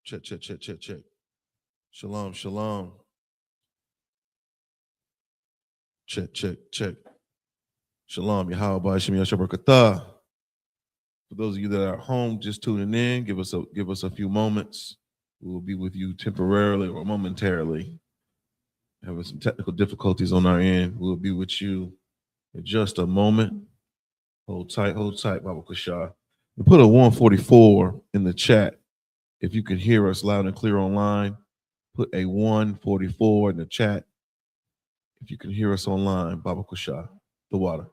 Check, check, check, check, check. Shalom, shalom. Check, check, check. Shalom, Yahweh, Shem Yashabrakatah. For those of you that are at home just tuning in, give us a few moments. We will be with you temporarily or momentarily. Having some technical difficulties on our end. We'll be with you in just a moment. Hold tight, Baba Kushah. We put a 144 in the chat. If you can hear us loud and clear online, put a 144 in the chat. If you can hear us online, Baba Kushah, the water.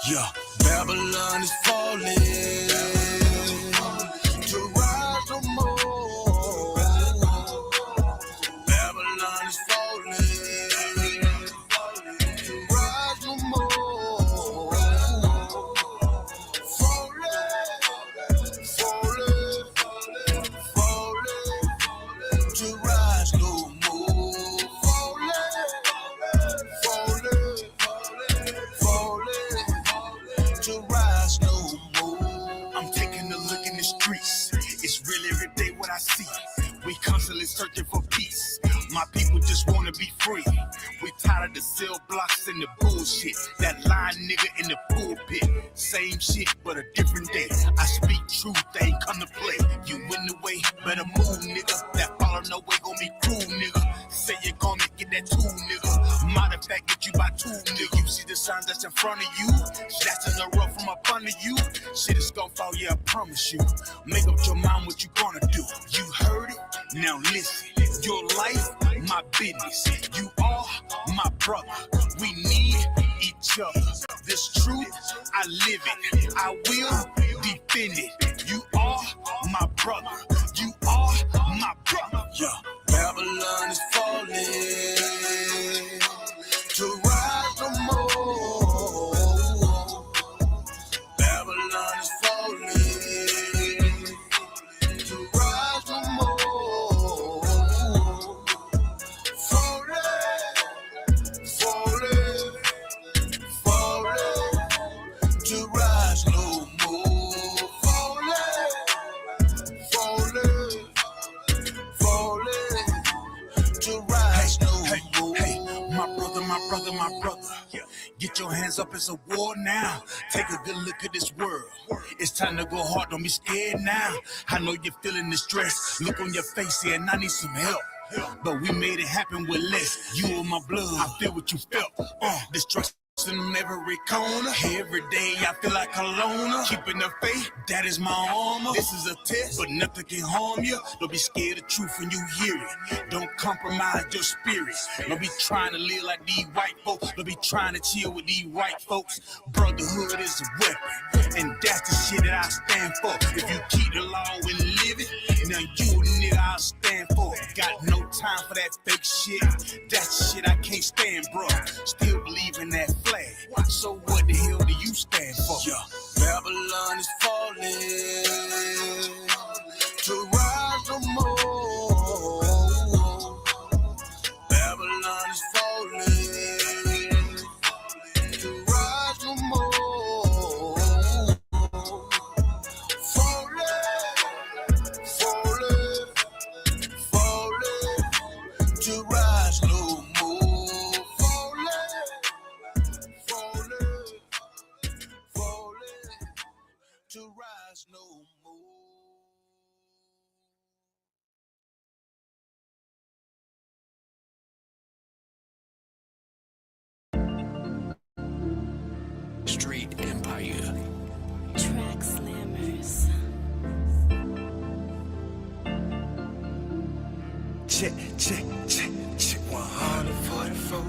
Yeah, Babylon is falling to rise no more. Babylon is falling to rise no more. Falling to rise no more. Falling to rise no more. I'm taking a look in the streets. It's really every day what I see. We constantly searching for peace. My people just want to be free. We tired of the cell blocks and the bullshit. That lying nigga in the pulpit. Same shit, but a different day. I speak truth, they ain't come to play. You in the way, better move, nigga. That follow no way gon' be cool, nigga. Say you're gonna get that tool, nigga. Matter of fact, get you by two, nigga. You see the signs that's in front of you? That's in the rough from up under you. Shit is gon' fall, yeah, I promise you. Make up your mind what you gonna do. You heard it? Now listen. Your life, my business. You are my brother. We need each other. This truth, I live it. I will defend it. You are my brother. You are my brother. Yeah. Babylon is falling to rise no more. Babylon is falling to rise no more. Falling to rise no more. Falling to rise no more. Hey, my brother. Get your hands up, it's a war now. Take a good look at this world. It's time to go hard, don't be scared now. I know you're feeling the stress. Look on your face here, and I need some help. But we made it happen with less. You and my blood, I feel what you felt. Destruction in every corner. Every day I feel like a loner. Keeping the faith, that is my armor. This is a test, but nothing can harm you. Don't be scared of truth when you hear it. Don't compromise your spirit. Don't be trying to live like these white folks. Don't be trying to chill with these white folks. Brotherhood is a weapon, and that's the shit that I stand for. If you keep the law and live it, now you a nigga I'll stand for. Got no time for that fake shit. That's shit I can't stand, bro. Still believe in that flag. So what the hell do you stand for? Yeah. Babylon is falling to rise no more. Babylon is falling to rise no more. Falling to rise no more. Falling to rise no more. check, check, check, check. 144.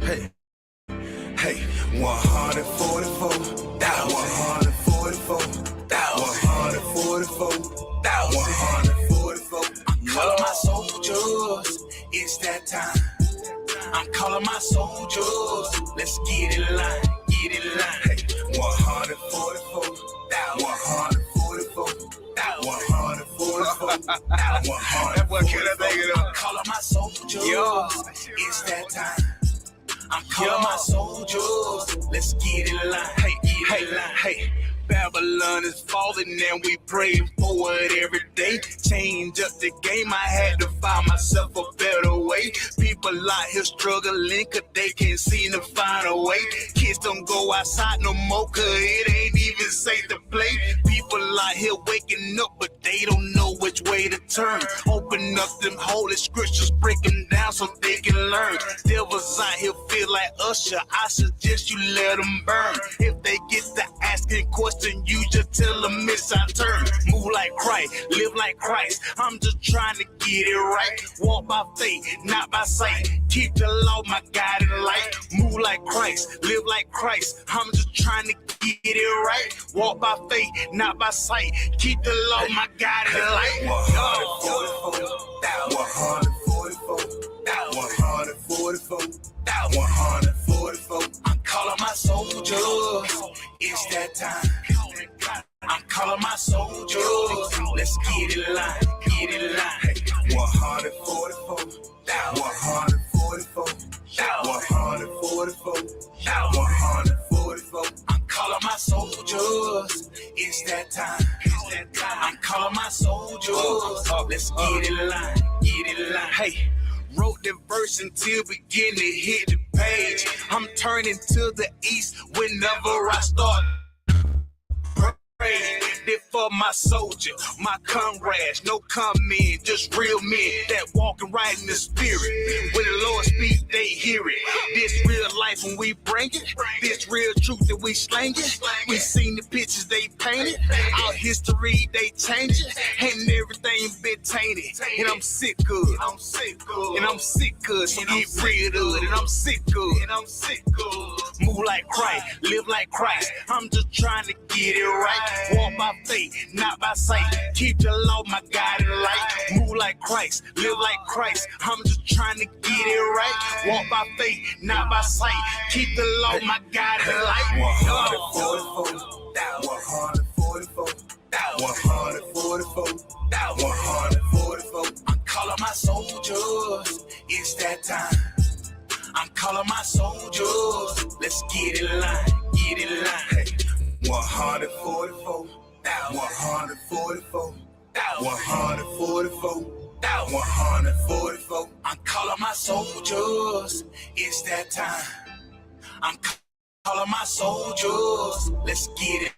Hey, hey, 144,000. 144,000. I'm calling my soldiers. It's that time. I'm calling my soldiers. Let's get in line, get in line. Hey, 144,000. 144,000. That boy can't make it up. I'm calling my soldiers. Yo, it's that time. I'm calling my soldiers. Let's get in line. Hey, get in line. Hey. Babylon is falling and we praying for it every day. Change up the game, I had to find myself a better way. People out here struggling cause they can't seem to find a way. Kids don't go outside no more cause it ain't even safe to play. People out here waking up but they don't know which way to turn. Open up them holy scriptures, break them down so they can learn. Devils out here feel like Usher, I suggest you let them burn. If they get to asking questions, you just tell them it's our turn. Move like Christ, live like Christ. I'm just trying to get it right. Walk by faith, not by sight. Keep the law, my guiding light. Move like Christ, live like Christ. I'm just trying to get it right. Walk by faith, not by sight. Keep the law, my guiding light. 144,000. I'm calling my soldiers. It's that time. I'm calling my soldiers. Let's get in line, get in line. 144,000. 144,000. I'm calling my soldiers. It's that time. I'm calling my soldiers. Let's get in line, get in line. Hey. Wrote the verse until begin to hit the page. I'm turning to the east whenever I start. This for my soldier, my comrades, no comment, just real men that walking right in the spirit. When the Lord speaks, they hear it. This real life when we bring it, this real truth that we slang it. We seen the pictures they painted, our history they change it, and everything been tainted. And I'm sick of it, and I'm sick of it, so get rid of it. And I'm sick of it, Move like Christ, live like Christ. I'm just trying to get it right. Walk by faith, not by sight. Keep the law, my guiding light. Move like Christ, live like Christ. I'm just trying to get it right. Walk by faith, not by sight. Keep the law, my guiding light. 144,000. I'm calling my soldiers. It's that time. I'm calling my soldiers. Let's get in line, get in line. 144,000. 144,000. I'm calling my soldiers. It's that time. I'm calling my soldiers. Let's get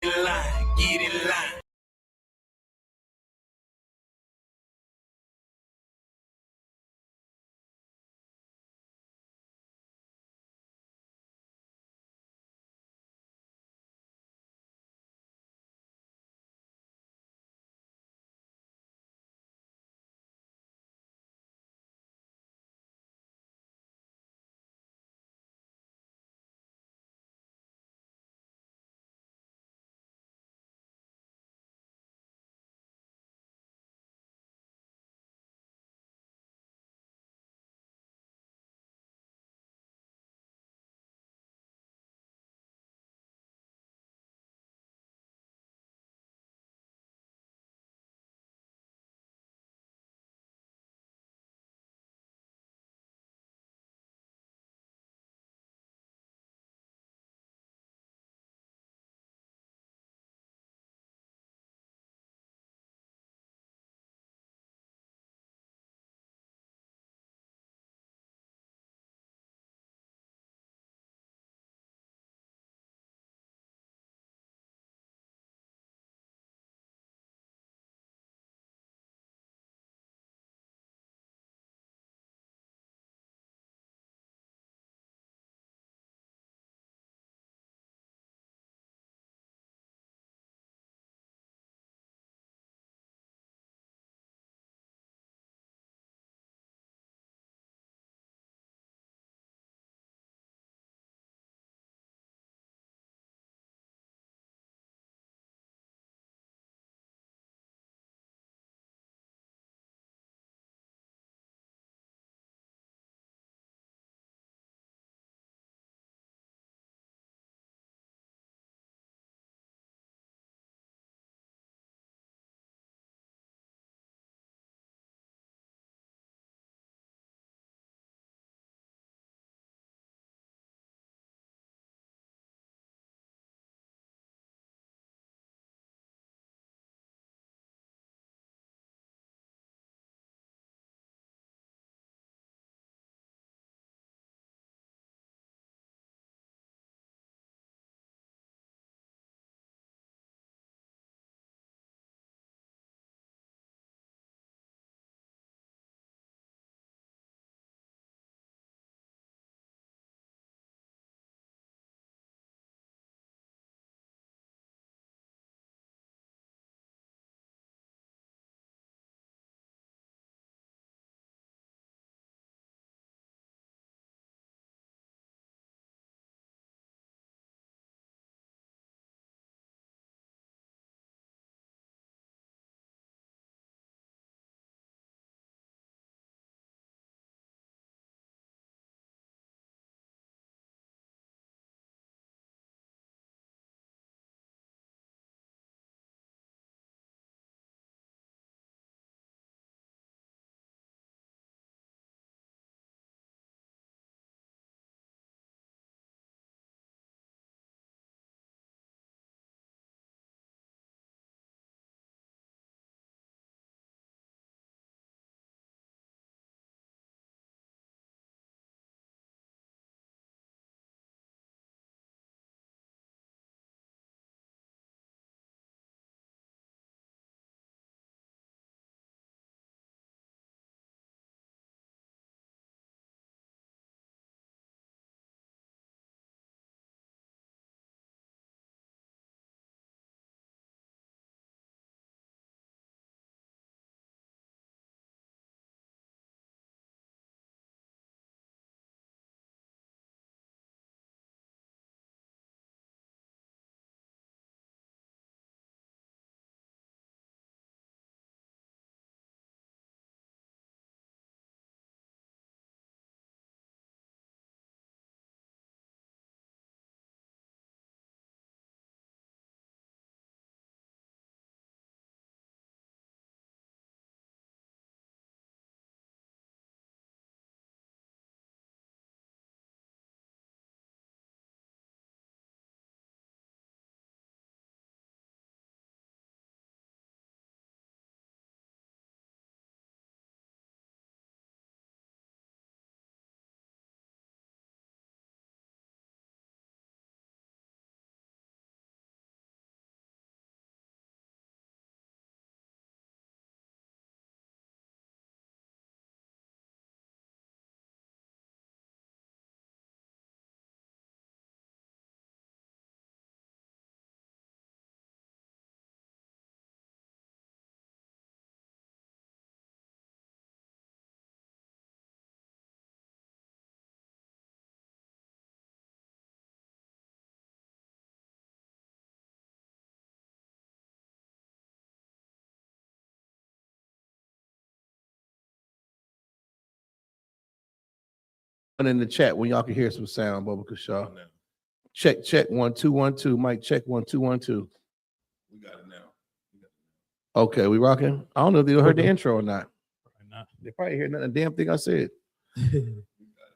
in line, get in line. in the chat when y'all can hear some sound, Bubba Kashaw. Check, check, 1 2 1 2. Mike, check 1 2 1 2. We got it now. Okay, we rocking. I don't know if they heard the intro or not. Probably not. They probably heard nothing. Damn thing I said.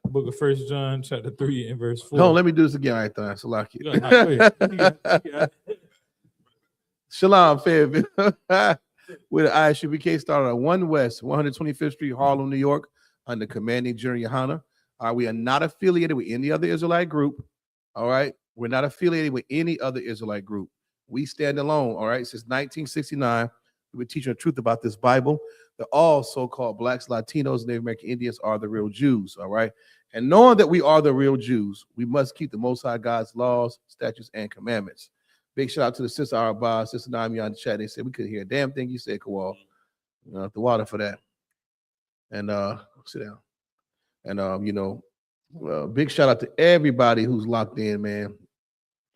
Book of 1 John, chapter 3 and verse 4. Hold on, let me do this again. All right, then. Salaki. Go ahead. You got it. Shalom, Fayetteville. With the I.S.U.P.K started on 1 West, 125th Street, Harlem, New York, under commanding General YAHANNA. We are not affiliated with any other Israelite group. All right. We're not affiliated with any other Israelite group. We stand alone. All right. Since 1969, we've been teaching the truth about this Bible. That all so-called blacks, Latinos, Native American Indians are the real Jews. All right. And knowing that we are the real Jews, we must keep the Most High God's laws, statutes, and commandments. Big shout out to the sister Arba, sister Naomi on the chat. They said we couldn't hear a damn thing you said, Kawal. The water for that. And sit down. And big shout out to everybody who's locked in, man.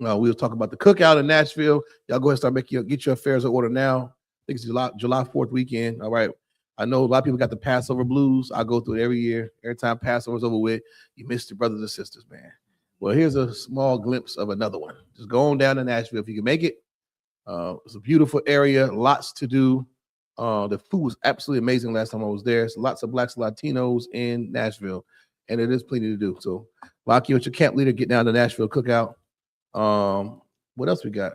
We were talking about the cookout in Nashville. Y'all go ahead and start get your affairs in order now. I think it's July 4th weekend. All right. I know a lot of people got the Passover blues. I go through it every year. Every time Passover's over with, you miss your brothers and sisters, man. Well, here's a small glimpse of another one. Just go on down to Nashville if you can make it. It's a beautiful area, lots to do. The food was absolutely amazing last time I was there. So lots of blacks, Latinos in Nashville, and it is plenty to do. So lock you with your camp leader, get down to Nashville cookout. What else we got?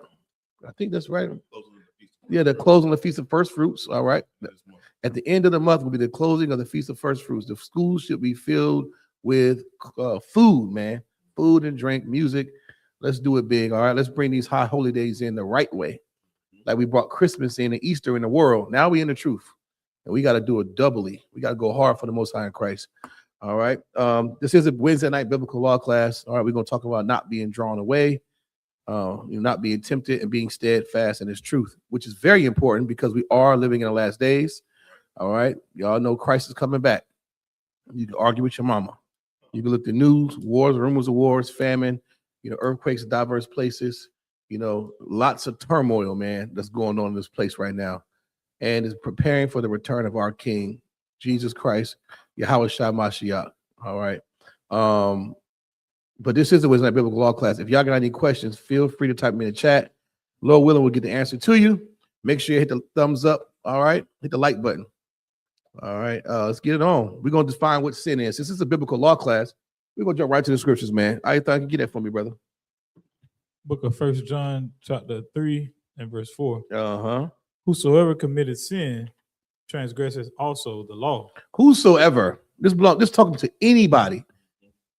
I think that's right. Yeah, the closing of the Feast of First Fruits. All right. At the end of the month will be the closing of the Feast of First Fruits. The schools should be filled with food, man. Food and drink, music. Let's do it big. All right. Let's bring these high holy days in the right way. Like we brought Christmas in and Easter in the world. Now we in the truth. And we got to do it doubly. We got to go hard for the Most High in Christ. All right. This is a Wednesday night biblical law class. All right. We're going to talk about not being drawn away, not being tempted, and being steadfast in his truth, which is very important because we are living in the last days. All right. Y'all know Christ is coming back. You can argue with your mama. You can look at the news, wars, rumors of wars, famine, earthquakes in diverse places, lots of turmoil, man, that's going on in this place right now. And is preparing for the return of our King, Jesus Christ, YAHANNA. All right. But this is a Wednesday Night Biblical Law class. If y'all got any questions, feel free to type me in the chat. Lord willing, we'll get the answer to you. Make sure you hit the thumbs up. All right. Hit the like button. All right. Let's get it on. We're going to define what sin is. This is a biblical law class. We're going to jump right to the scriptures, man. I thought you could get that for me, brother. Book of 1 John, chapter 3 and verse 4. Uh-huh. Whosoever committed sin transgresses also the law. Whosoever. This talking to anybody.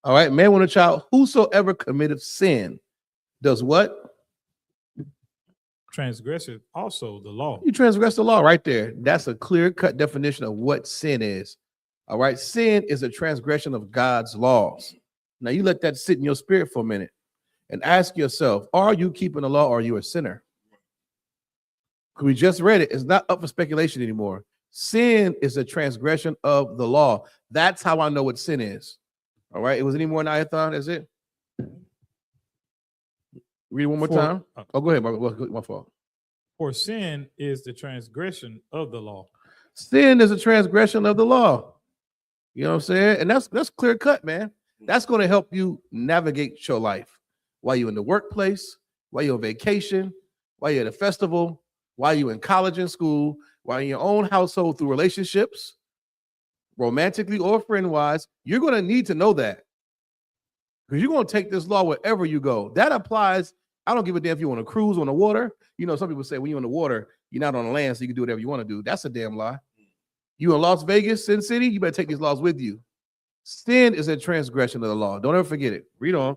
All right. Man, woman, or child, whosoever committed sin does what? Transgresseth also the law. You transgress the law right there. That's a clear-cut definition of what sin is. All right. Sin is a transgression of God's laws. Now you let that sit in your spirit for a minute and ask yourself, are you keeping the law or are you a sinner? We just read it. It's not up for speculation anymore. Sin is a transgression of the law. That's how I know what sin is. All right. It was any more than Ayathon. That's it. Read it one more time. Oh, go ahead. My fault. For sin is the transgression of the law. Sin is a transgression of the law. You know what I'm saying? And that's clear cut, man. That's going to help you navigate your life while you're in the workplace, while you're on vacation, while you're at a festival, while you're in college and school, while in your own household through relationships, romantically or friend-wise. You're going to need to know that because you're going to take this law wherever you go. That applies. I don't give a damn if you're on a cruise on the water. Some people say when you're on the water, you're not on the land, so you can do whatever you want to do. That's a damn lie. You in Las Vegas, Sin City, you better take these laws with you. Sin is a transgression of the law. Don't ever forget it. Read on.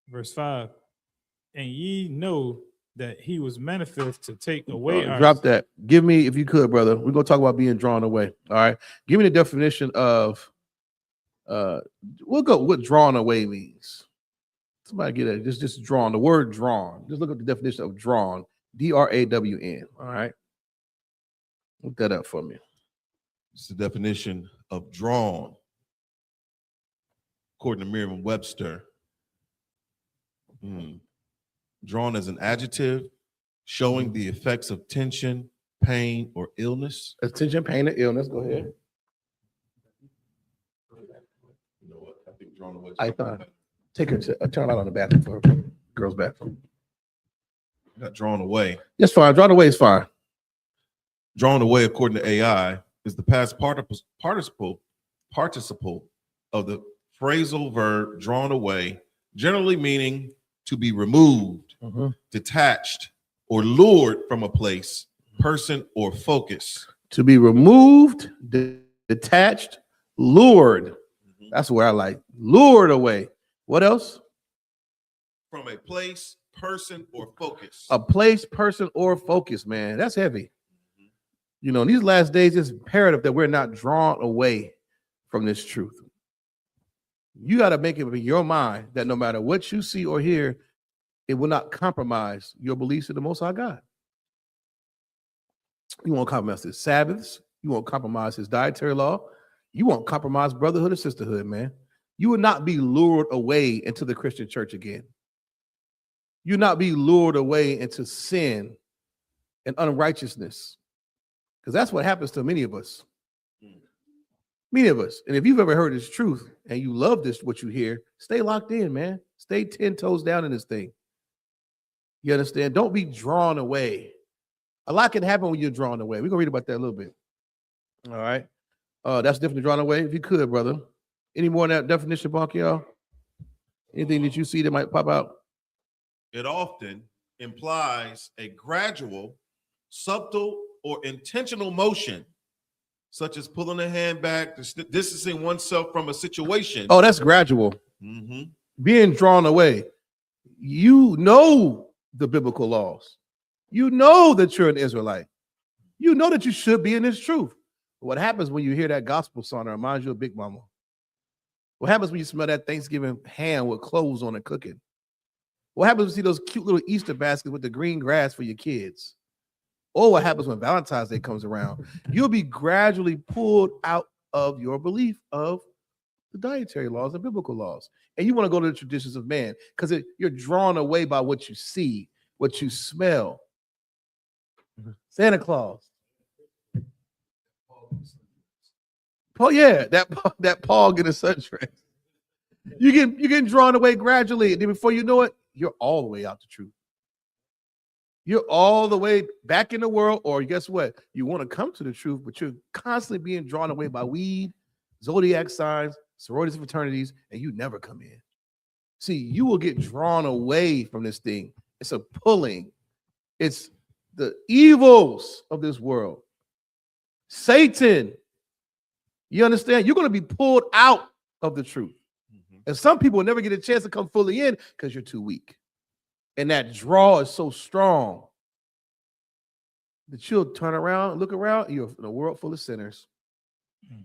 Verse 5. And ye know that he was manifest to take away our drop that. Give me, if you could, brother. We're going to talk about being drawn away. All right. Give me the definition of we'll go what drawn away means. Somebody get it. Just drawn. The word drawn. Just look at the definition of drawn. D-R-A-W-N. All right. Look that up for me. It's the definition of drawn. According to Merriam-Webster, drawn as an adjective showing the effects of tension, pain, or illness. Tension, pain, or illness. Go ahead. Drawn away. I thought, take her to turn light on the bathroom for her. Girls' bathroom. Got drawn away. That's fine. Drawn away is fine. Drawn away, according to AI, is the past participle of the phrasal verb drawn away, generally meaning to be removed, detached, or lured from a place, person, or focus. To be removed, detached, lured. That's where I like lured away. What else? From a place, person, or focus. A place, person, or focus, man. That's heavy. You know, in these last days, it's imperative that we're not drawn away from this truth. You got to make it in your mind that no matter what you see or hear, it will not compromise your beliefs in the Most High God. You won't compromise his Sabbaths. You won't compromise his dietary law. You won't compromise brotherhood and sisterhood, man. You will not be lured away into the Christian church again. You will not be lured away into sin and unrighteousness, because that's what happens to many of us. Many of us. And if you've ever heard this truth and you love this, what you hear, stay locked in, man. Stay 10 toes down in this thing. You understand? Don't be drawn away. A lot can happen when you're drawn away. We're going to read about that a little bit. All right. That's definitely drawn away. If you could, brother. Any more on that definition, Bonk, y'all? Anything that you see that might pop out? It often implies a gradual, subtle, or intentional motion, such as pulling a hand back, distancing oneself from a situation. Oh, that's gradual. Being drawn away. You know the biblical laws. You know that you're an Israelite. You know that you should be in this truth. But what happens when you hear that gospel song that reminds you of Big Mama? What happens when you smell that Thanksgiving ham with clothes on it cooking? What happens when you see those cute little Easter baskets with the green grass for your kids? Or what happens when Valentine's Day comes around? You'll be gradually pulled out of your belief of the dietary laws and biblical laws. And you want to go to the traditions of man because you're drawn away by what you see, what you smell. Santa Claus. Oh yeah, that Paul getting a sundress. You're getting drawn away gradually, and then before you know it, you're all the way out the truth. You're all the way back in the world, or guess what? You want to come to the truth, but you're constantly being drawn away by weed, zodiac signs, sororities and fraternities, and you never come in. See, you will get drawn away from this thing. It's a pulling. It's the evils of this world. Satan. You understand? You're going to be pulled out of the truth. And some people will never get a chance to come fully in because you're too weak. And that draw is so strong that you'll turn around, look around, you're in a world full of sinners.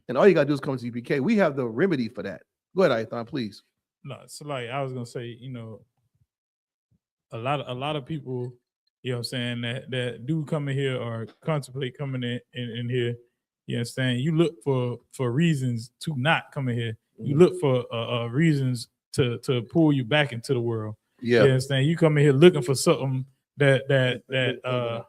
And all you got to do is come to UPK. We have the remedy for that. Go ahead, Ayathan, please. No, so like I was gonna say, you know, a lot of people, you know what I'm saying, that do come in here or contemplate coming in here, you understand, you look for reasons to not come in here. You look for reasons to pull you back into the world. Yeah. You understand? You come in here looking for something that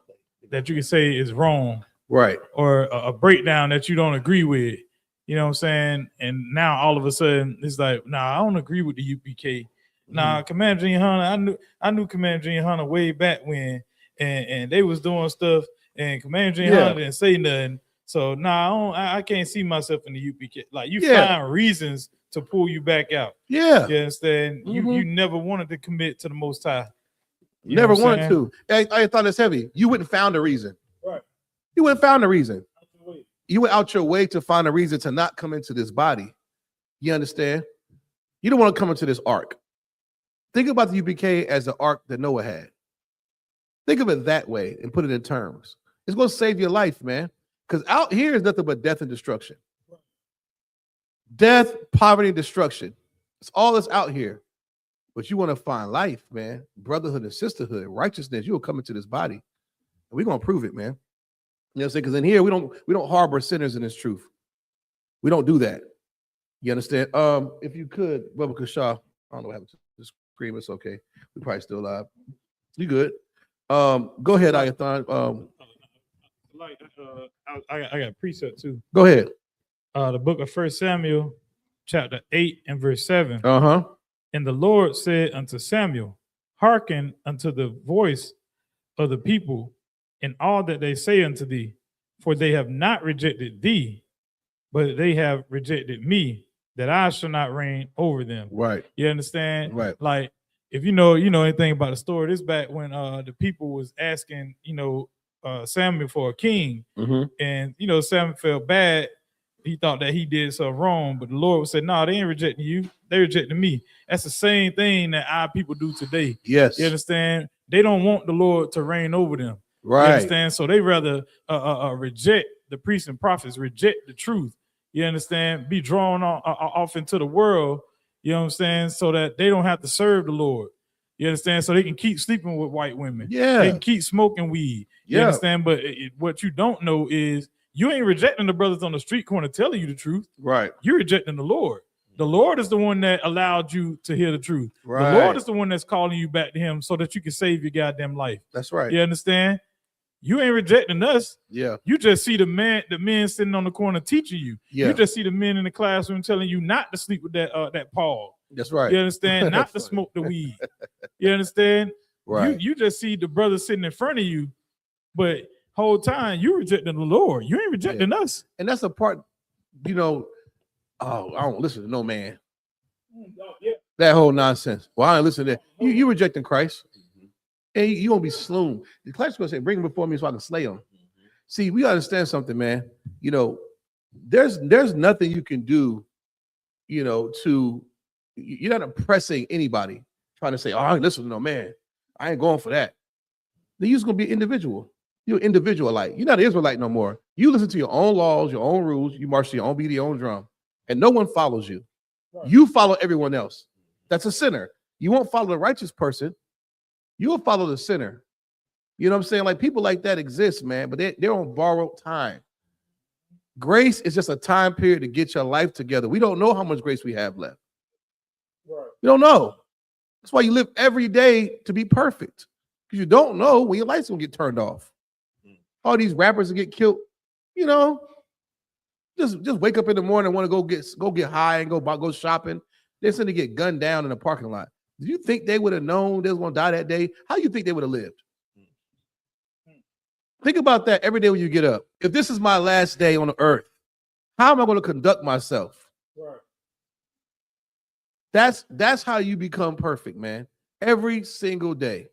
you can say is wrong. Right. Or a breakdown that you don't agree with. You know what I'm saying? And now all of a sudden it's like, nah, I don't agree with the UPK. Nah, Commander YAHANNA, I knew Commander YAHANNA way back when, and they was doing stuff, and Commander YAHANNA didn't say nothing. So nah, I can't see myself in the UPK. Like you find reasons to pull you back out. Yeah. You understand? You never wanted to commit to the Most High. You never wanted to. I thought it's heavy. You wouldn't found a reason. Right. You wouldn't found a reason. You went out your way to find a reason to not come into this body. You understand? You don't want to come into this ark. Think about the UPK as the ark that Noah had. Think of it that way and put it in terms. It's going to save your life, man. Because out here is nothing but death and destruction. Death, poverty, and destruction. It's all that's out here. But you want to find life, man. Brotherhood and sisterhood, righteousness. You will come into this body. And we're going to prove it, man. You know what I'm saying? Because in here, we don't harbor sinners in this truth. We don't do that. You understand? If you could, Bubba Kashaw, I don't know what happened to the screen. It's okay. We're probably still live. You good? Go ahead, Ayathan. I got a precept too. Go ahead. The book of 1 Samuel, chapter 8 and verse 7. Uh-huh. And the Lord said unto Samuel, hearken unto the voice of the people in all that they say unto thee, for they have not rejected thee, but they have rejected me, that I shall not reign over them. Right. You understand? Right. Like, if you know anything about the story, this back when the people was asking, Samuel for a king, Mm-hmm. and Samuel felt bad. He thought that he did something wrong, but the Lord said, "No, they ain't rejecting you. They rejecting me." That's the same thing that our people do today. Yes. You understand? They don't want the Lord to reign over them. Right. You understand? So they rather reject the priests and prophets, reject the truth. You understand? Be drawn off into the world. You know what I'm saying? So that they don't have to serve the Lord. You understand? So they can keep sleeping with white women. Yeah. They can keep smoking weed. You Yeah. understand? But what you don't know is you ain't rejecting the brothers on the street corner telling you the truth. Right. You're rejecting the Lord. The Lord is the one that allowed you to hear the truth. Right. The Lord is the one that's calling you back to him so that you can save your goddamn life. That's right. You understand? You ain't rejecting us. Yeah. You just see the men sitting on the corner teaching you. Yeah. You just see the men in the classroom telling you not to sleep with that Paul. That's right. You understand? Not to smoke the weed. You understand? Right. You just see the brother sitting in front of you, but whole time you rejecting the Lord. You ain't rejecting us. And that's the part, I don't listen to no man. That whole nonsense. Well, I ain't listen to that. You rejecting Christ. And you won't be slain. The Christ gonna say, bring him before me so I can slay him. See, we understand something, man. There's nothing you can do, you're not oppressing anybody, trying to say, oh, I ain't listening to no man. I ain't going for that. Then you're just gonna be an individual. You're an individualite. You're not an Israelite no more. You listen to your own laws, your own rules, you march to your own beat, your own drum, and no one follows you. Right. You follow everyone else. That's a sinner. You won't follow the righteous person. You will follow the sinner. You know what I'm saying? Like, people like that exist, man, but they're on borrowed time. Grace is just a time period to get your life together. We don't know how much grace we have left. Right. You don't know. That's why you live every day to be perfect, because you don't know when your light's gonna get turned off. All these rappers that get killed, just wake up in the morning and want to go get high and go shopping. They're sent to get gunned down in a parking lot. Do you think they would have known they was going to die that day? How do you think they would have lived? Think about that every day when you get up. If this is my last day on the earth, how am I going to conduct myself? Right. That's how you become perfect, man. Every single day.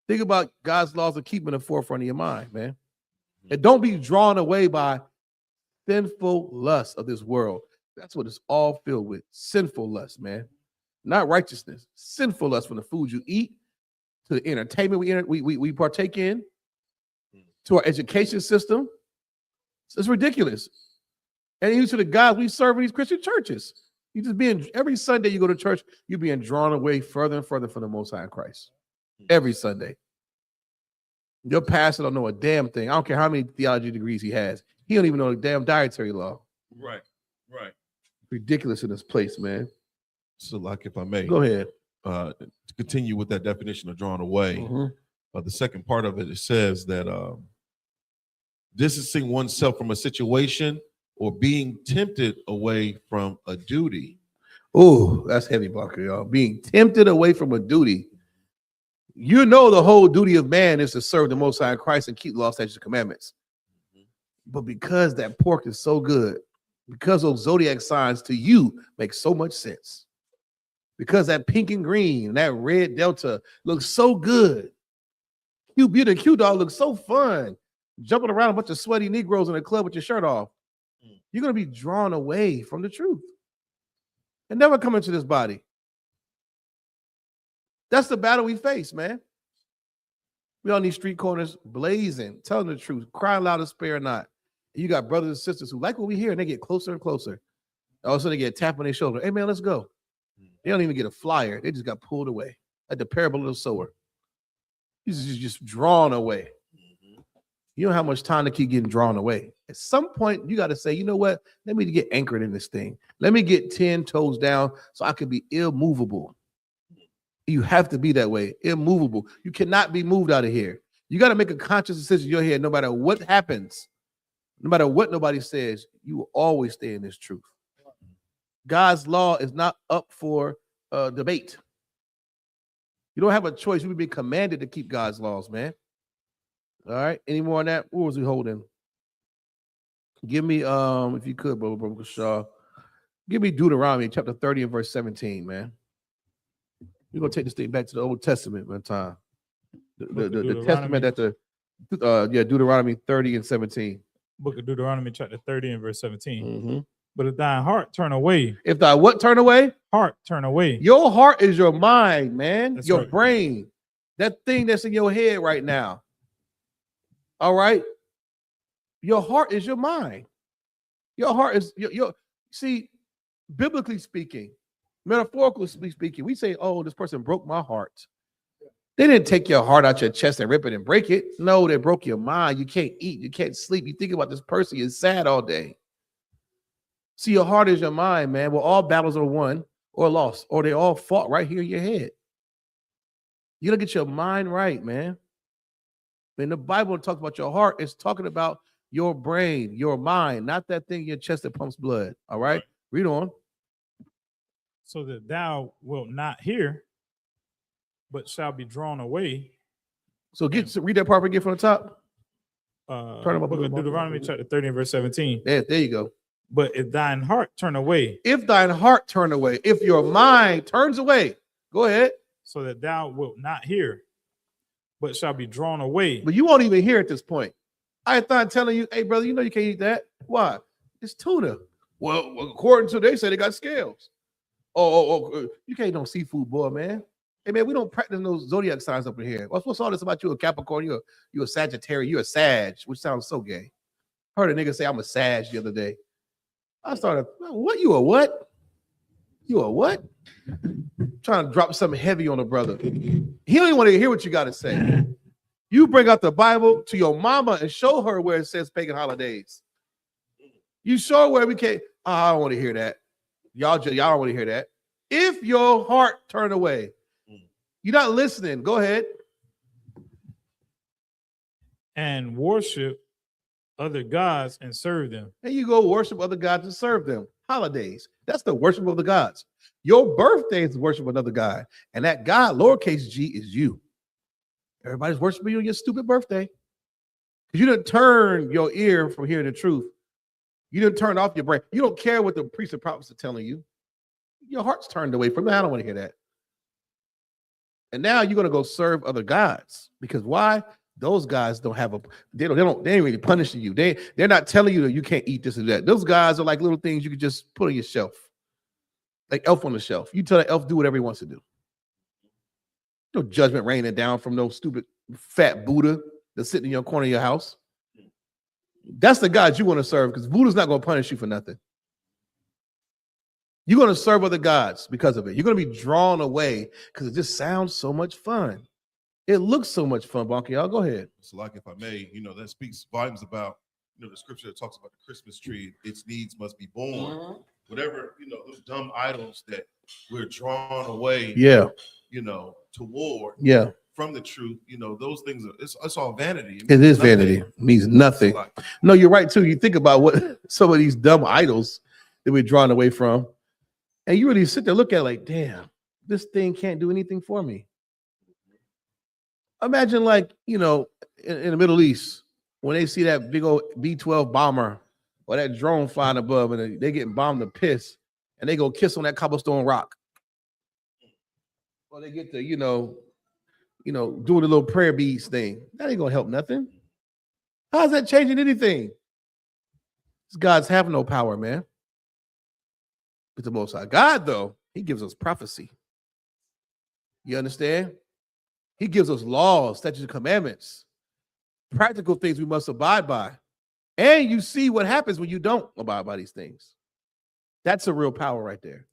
Think about God's laws of keeping the forefront of your mind, man. And don't be drawn away by sinful lust of this world. That's what it's all filled with. Sinful lust, man. Not righteousness. Sinful lust, from the food you eat, to the entertainment we partake in, to our education system. It's ridiculous. And even to the God we serve in these Christian churches. You just every Sunday you go to church, you're being drawn away further and further from the Most High in Christ. Every Sunday. Your pastor don't know a damn thing. I don't care how many theology degrees he has. He don't even know the damn dietary law. Right. Ridiculous in this place, man. So, like, if I may, go ahead. To continue with that definition of drawn away, the second part of it says that distancing oneself from a situation or being tempted away from a duty. Oh, that's heavy, Blocker, y'all. Being tempted away from a duty. The whole duty of man is to serve the Most High in Christ and keep the law, statutes, and commandments. But because that pork is so good, because those zodiac signs to you make so much sense, because that pink and green, that red delta looks so good, Q Beauty and Q Dog looks so fun, jumping around a bunch of sweaty Negroes in a club with your shirt off, you're going to be drawn away from the truth and never come into this body. That's the battle we face, man. We on these street corners blazing, telling the truth, crying loud and spare not. You got brothers and sisters who like what we hear, and they get closer and closer. All of a sudden, they get a tap on their shoulder. Hey, man, let's go. They don't even get a flyer. They just got pulled away, like the parable of the sower. He's just drawn away. You don't have much time to keep getting drawn away. At some point, you got to say, you know what? Let me get anchored in this thing. Let me get 10 toes down so I can be immovable. You have to be that way, immovable. You cannot be moved out of here. You got to make a conscious decision in your head, no matter what happens, no matter what nobody says, you will always stay in this truth. God's law is not up for debate. You don't have a choice. We've been commanded to keep God's laws, man. All right. Any more on that? What was we holding? Give me, if you could, Brother Shaw, give me Deuteronomy chapter 30 and verse 17, man. We're gonna take this thing back to the Old Testament one time. The testament that Deuteronomy 30 and 17. Book of Deuteronomy chapter 30 and verse 17. Mm-hmm. But if thine heart turn away, If thy what turn away? Heart turn away. Your heart is your mind, man. That's your right. brain. That thing that's in your head right now. All right. Your heart is your mind. Your heart is your see, biblically speaking, metaphorically speaking, we say, oh, this person broke my heart. They didn't take your heart out your chest and rip it and break it. No, they broke your mind. You can't eat, you can't sleep. You think about this person, you're sad all day. See, your heart is your mind, man. Well, all battles are won or lost, or they all fought right here in your head. You gotta get your mind right, man. When the Bible talks about your heart, it's talking about your brain, your mind, not that thing in your chest that pumps blood. All right, read on. So that thou wilt not hear, but shall be drawn away. So read that part again from the top. Turn up book of Deuteronomy chapter 30 and verse 17. There you go. But if thine heart turn away, if thine heart turn away, if your mind turns away, go ahead. So that thou wilt not hear, but shall be drawn away. But you won't even hear at this point. I thought telling you, hey, brother, you know you can't eat that. Why? It's tuna. Well, according to they say they got scales. Oh, you can't eat no seafood, boy, man. Hey, man, we don't practice those zodiac signs up in here. What's all this about you, a Capricorn? You a Sagittarius, you a Sag, which sounds so gay. Heard a nigga say I'm a Sag the other day. I started, what? You a what? You a what? Trying to drop something heavy on a brother. He don't even want to hear what you got to say. You bring out the Bible to your mama and show her where it says pagan holidays. You show her where we can't. Oh, I don't want to hear that. Y'all don't want to hear that. If your heart turn away, you're not listening. Go ahead. And worship other gods and serve them. And you go worship other gods and serve them. Holidays. That's the worship of the gods. Your birthday is worship of another God. And that God, lowercase g, is you. Everybody's worshiping you on your stupid birthday. Because you didn't turn your ear from hearing the truth. You didn't turn off your brain. You don't care what the priests and prophets are telling you. Your heart's turned away from it. I don't want to hear that. And now you're going to go serve other gods. Because why? Those guys don't have they ain't really punishing you. They're not telling you that you can't eat this or that. Those guys are like little things you can just put on your shelf. Like elf on the shelf. You tell the elf do whatever he wants to do. No judgment raining down from no stupid fat Buddha that's sitting in your corner of your house. That's the God you want to serve, because Buddha's not going to punish you for nothing. You're going to serve other gods because of it. You're going to be drawn away because it just sounds so much fun. It looks so much fun, Bonky. Y'all go ahead. So, like, if I may, that speaks volumes about, the scripture that talks about the Christmas tree. Its needs must be born. Mm-hmm. Whatever, those dumb idols that we're drawn away. Yeah. Toward. Yeah. From the truth, those things it's all vanity. It is vanity. It means nothing. No, you're right too. You think about what some of these dumb idols that we're drawn away from, and you really sit there, look at it like, damn, this thing can't do anything for me. Imagine, like, in the Middle East, when they see that big old B-12 bomber or that drone flying above, and they getting bombed to piss, and they go kiss on that cobblestone rock. Or they get to, doing the little prayer beads thing. That ain't gonna help nothing. How's that changing anything? These gods have no power, man. But the Most High God, though, he gives us prophecy. You understand? He gives us laws, statutes, and commandments, practical things we must abide by. And you see what happens when you don't abide by these things. That's a real power right there.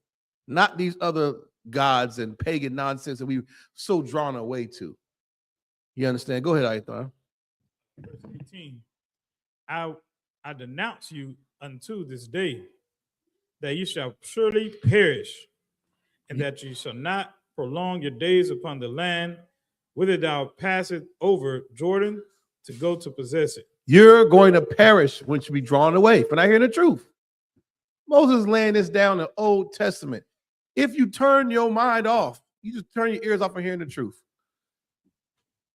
Not these other gods and pagan nonsense that we're so drawn away to. You understand? Go ahead, Aithar. Verse 18. I denounce you unto this day, that you shall surely perish, and that you shall not prolong your days upon the land whither thou passest over Jordan to go to possess it. You're going to perish when you be drawn away for not hearing the truth. Moses laying this down in the Old Testament. If you turn your mind off, you just turn your ears off from hearing the truth.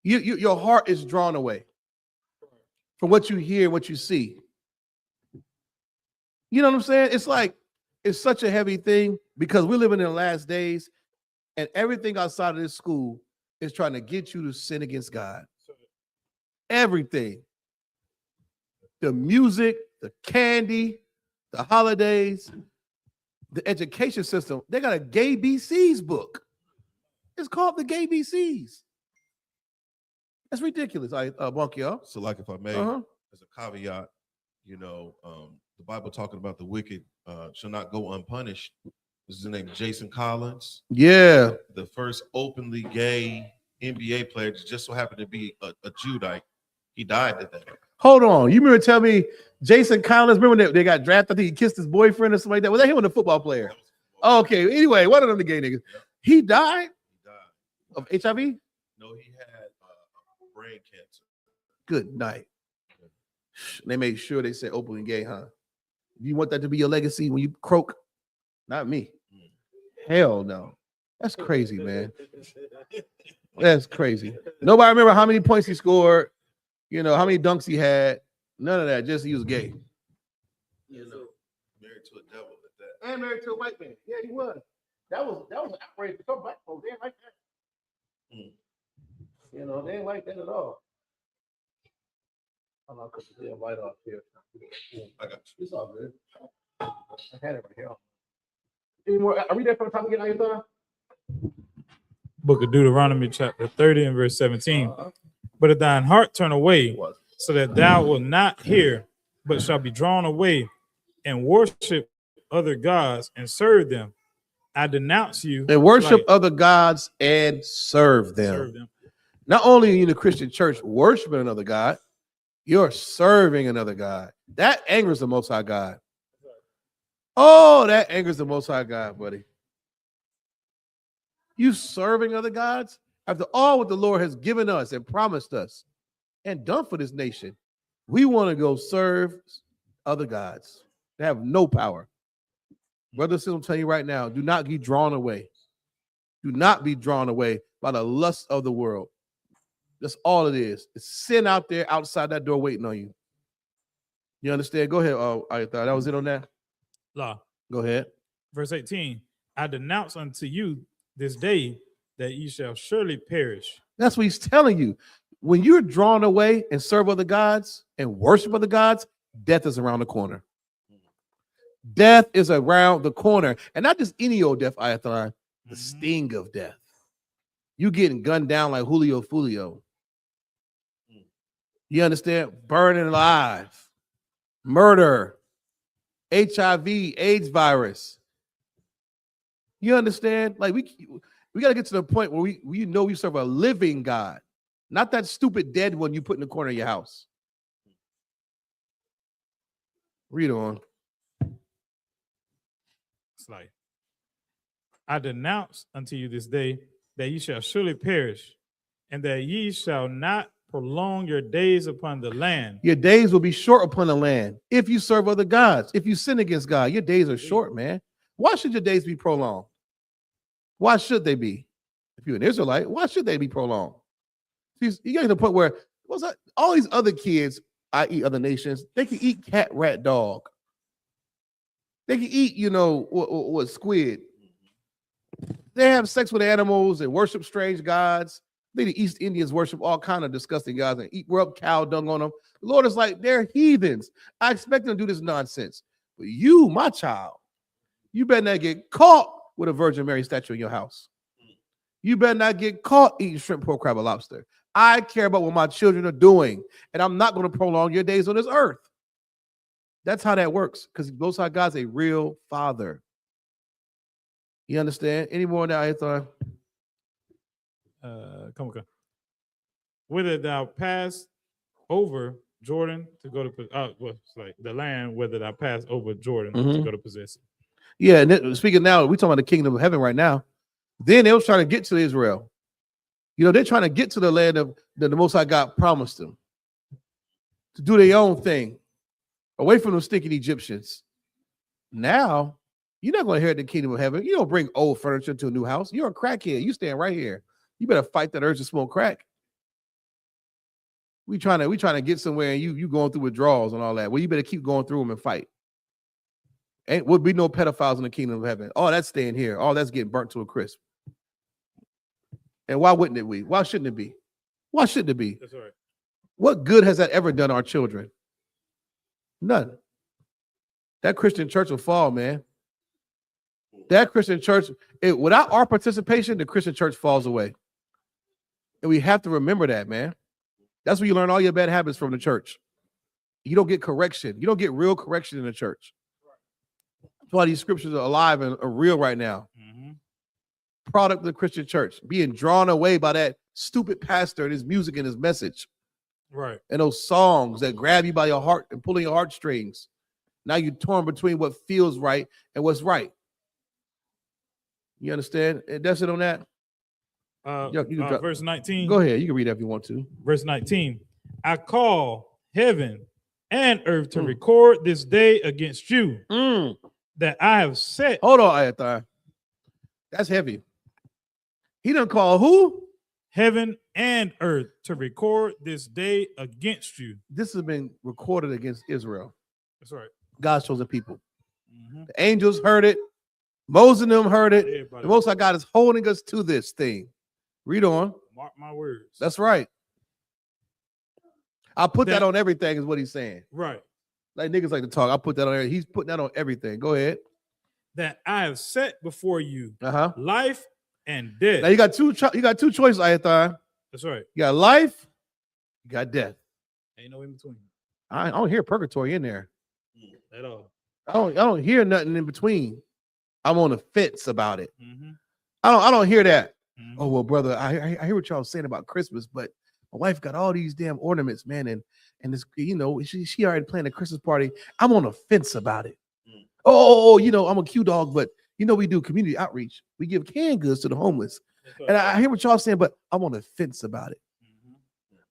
Your heart is drawn away from what you hear, what you see. You know what I'm saying? It's like, it's such a heavy thing because we're living in the last days and everything outside of this school is trying to get you to sin against God. Everything. The music, the candy, the holidays, the education system. They got a Gay BCs book. It's called the Gay BCs. That's ridiculous. Bonk, So, like, if I may, as a caveat, you know, the Bible talking about the wicked shall not go unpunished. This is the name Jason Collins. Yeah. The first openly gay NBA player, just so happened to be a Judite. He died today. Hold on. You remember telling me Jason Collins, remember when they got drafted? I think he kissed his boyfriend or something like that. Was that him or the football player? Oh, okay. Anyway, one of them the gay niggas. Yep. He died He died. of HIV? No, he had brain cancer. Good night. They made sure they said openly gay, huh? You want that to be your legacy when you croak? Not me. Hell no. That's crazy, man. That's crazy. Nobody remember how many points he scored, you know, how many dunks he had. None of that. Just he was gay. You know, Married to a devil at that. and married to a white man. Yeah, he was. That was an outrage for some black folks. They didn't like that. You know, they didn't like that at all. I'm not cutting the light off here. I got you. It's all good. I had it right here. Any more? Are we there for the time again? Ayatollah? Book of Deuteronomy, chapter 30 and verse 17. But if thine heart turn away, so that thou wilt not hear, but shall be drawn away and worship other gods and serve them, I denounce you. And worship like- other gods and serve them. serve them. Not only are you in the Christian church worshiping another God, you're serving another God. That angers the Most High God. Oh, that angers the Most High God, buddy. You serving other gods after all what the Lord has given us and promised us and done for this nation. We want to go serve other gods. They have no power. Brother, I'm telling you right now, do not be drawn away. Do not be drawn away by the lust of the world. That's all it is. It's sin out there outside that door waiting on you. You understand? Go ahead. I thought that was it on that. Law. Go ahead. Verse 18. I denounce unto you this day that ye shall surely perish. That's what he's telling you. When you're drawn away and serve other gods and worship other gods, death is around the corner. Death is around the corner. And not just any old death, Ayatollah, the sting of death. You getting gunned down like Julio Fulio. You understand? Burning alive. Murder. HIV, AIDS virus. You understand? Like we got to get to the point where we know we serve a living God, not that stupid dead one you put in the corner of your house. Read on. It's like, I denounce unto you this day that ye shall surely perish, and that ye shall not prolong your days upon the land. Your days will be short upon the land if you serve other gods. If you sin against God, your days are short, man. Why should your days be prolonged? Why should they be? If you're an Israelite, why should they be prolonged? See, you get to the point where all these other kids, i.e., other nations, they can eat cat, rat, dog. They can eat, what squid. They have sex with animals and worship strange gods. The East Indians worship all kind of disgusting gods and rub cow dung on them. The Lord is like, they're heathens. I expect them to do this nonsense. But you, my child, you better not get caught with a Virgin Mary statue in your house. You better not get caught eating shrimp, pork, crab, or lobster. I care about what my children are doing, and I'm not going to prolong your days on this earth. That's how that works, because Most High God's a real father. You understand? Any more on that, I thought? Come on. Whether thou pass over Jordan to go to it's like the land, whether thou pass over Jordan to go to possess it. Yeah, and then, speaking now, we're talking about the kingdom of heaven right now. Then they was trying to get to Israel. They're trying to get to the land of that the Most High God promised them to do their own thing, away from those stinking Egyptians. Now, you're not going to inherit the kingdom of heaven. You don't bring old furniture to a new house. You're a crackhead. You stand right here. You better fight that urge to smoke crack. We trying to get somewhere, and you going through withdrawals and all that. Well, you better keep going through them and fight. Would be no pedophiles in the kingdom of heaven. Oh, that's staying here. Oh, that's getting burnt to a crisp. And why wouldn't it be? Why shouldn't it be? Why shouldn't it be? That's right. What good has that ever done our children? None. That Christian church will fall, man. That Christian church, without our participation, the Christian church falls away. And we have to remember that, man. That's where you learn all your bad habits from the church. You don't get correction. You don't get real correction in the church. That's why these scriptures are alive and are real right now. Mm-hmm. Product of the Christian church, being drawn away by that stupid pastor and his music and his message. Right. And those songs that grab you by your heart and pulling your heartstrings. Now you're torn between what feels right and what's right. You understand? And that's it on that. Verse 19. Go ahead. You can read that if you want to. Verse 19. I call heaven and earth to record this day against you that I have set. Hold on, Ayathar. That's heavy. He done call who? Heaven and earth to record this day against you. This has been recorded against Israel. That's right. God's chosen people. The angels heard it. Moses and them heard it. Everybody. The Most High God is holding us to this thing. Read on. Mark my words. That's right. I put that on everything is what he's saying. Right. Like niggas like to talk. I put that on everything. He's putting that on everything. Go ahead. That I have set before you life and death. Now you got two choices, Ayathar. That's right. You got life, you got death. Ain't no in between. I don't hear purgatory in there. At all. I don't hear nothing in between. I'm on the fence about it. I don't hear that. Oh well, brother, I hear what y'all saying about Christmas, but my wife got all these damn ornaments, man, and this, she already planned a Christmas party. I'm on the fence about it. Oh, I'm a Q dog, but we do community outreach. We give canned goods to the homeless, and I hear what y'all saying, but I'm on the fence about it.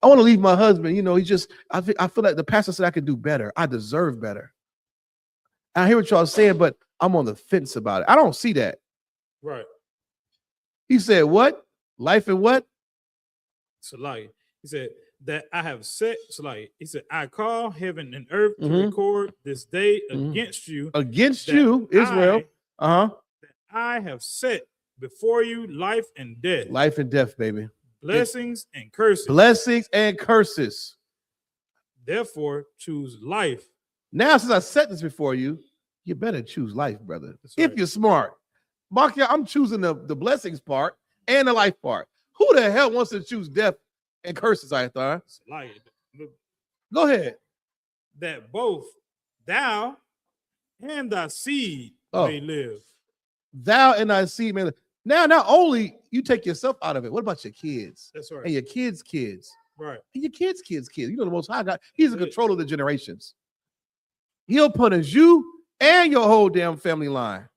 I want to leave my husband. I feel like the pastor said I could do better. I deserve better. I hear what y'all saying, but I'm on the fence about it. I don't see that. Right. He said, what? Life and what? Salai. He said that I have set, Salai. He said, I call heaven and earth to record this day against you. Against you, Israel. That I have set before you life and death. Life and death, baby. Blessings and curses. Blessings and curses. Therefore, choose life. Now, since I set this before you, you better choose life, brother. That's if right. You're smart. Mark, I'm choosing the blessings part and the life part. Who the hell wants to choose death and curses, Ayathar? Go ahead. That both thou and thy seed may live. Thou and thy seed may live. Now, not only you take yourself out of it, what about your kids? That's right. And your kids' kids. Right. And your kids' kids. The Most High God, he's in control of the generations. He'll punish you and your whole damn family line.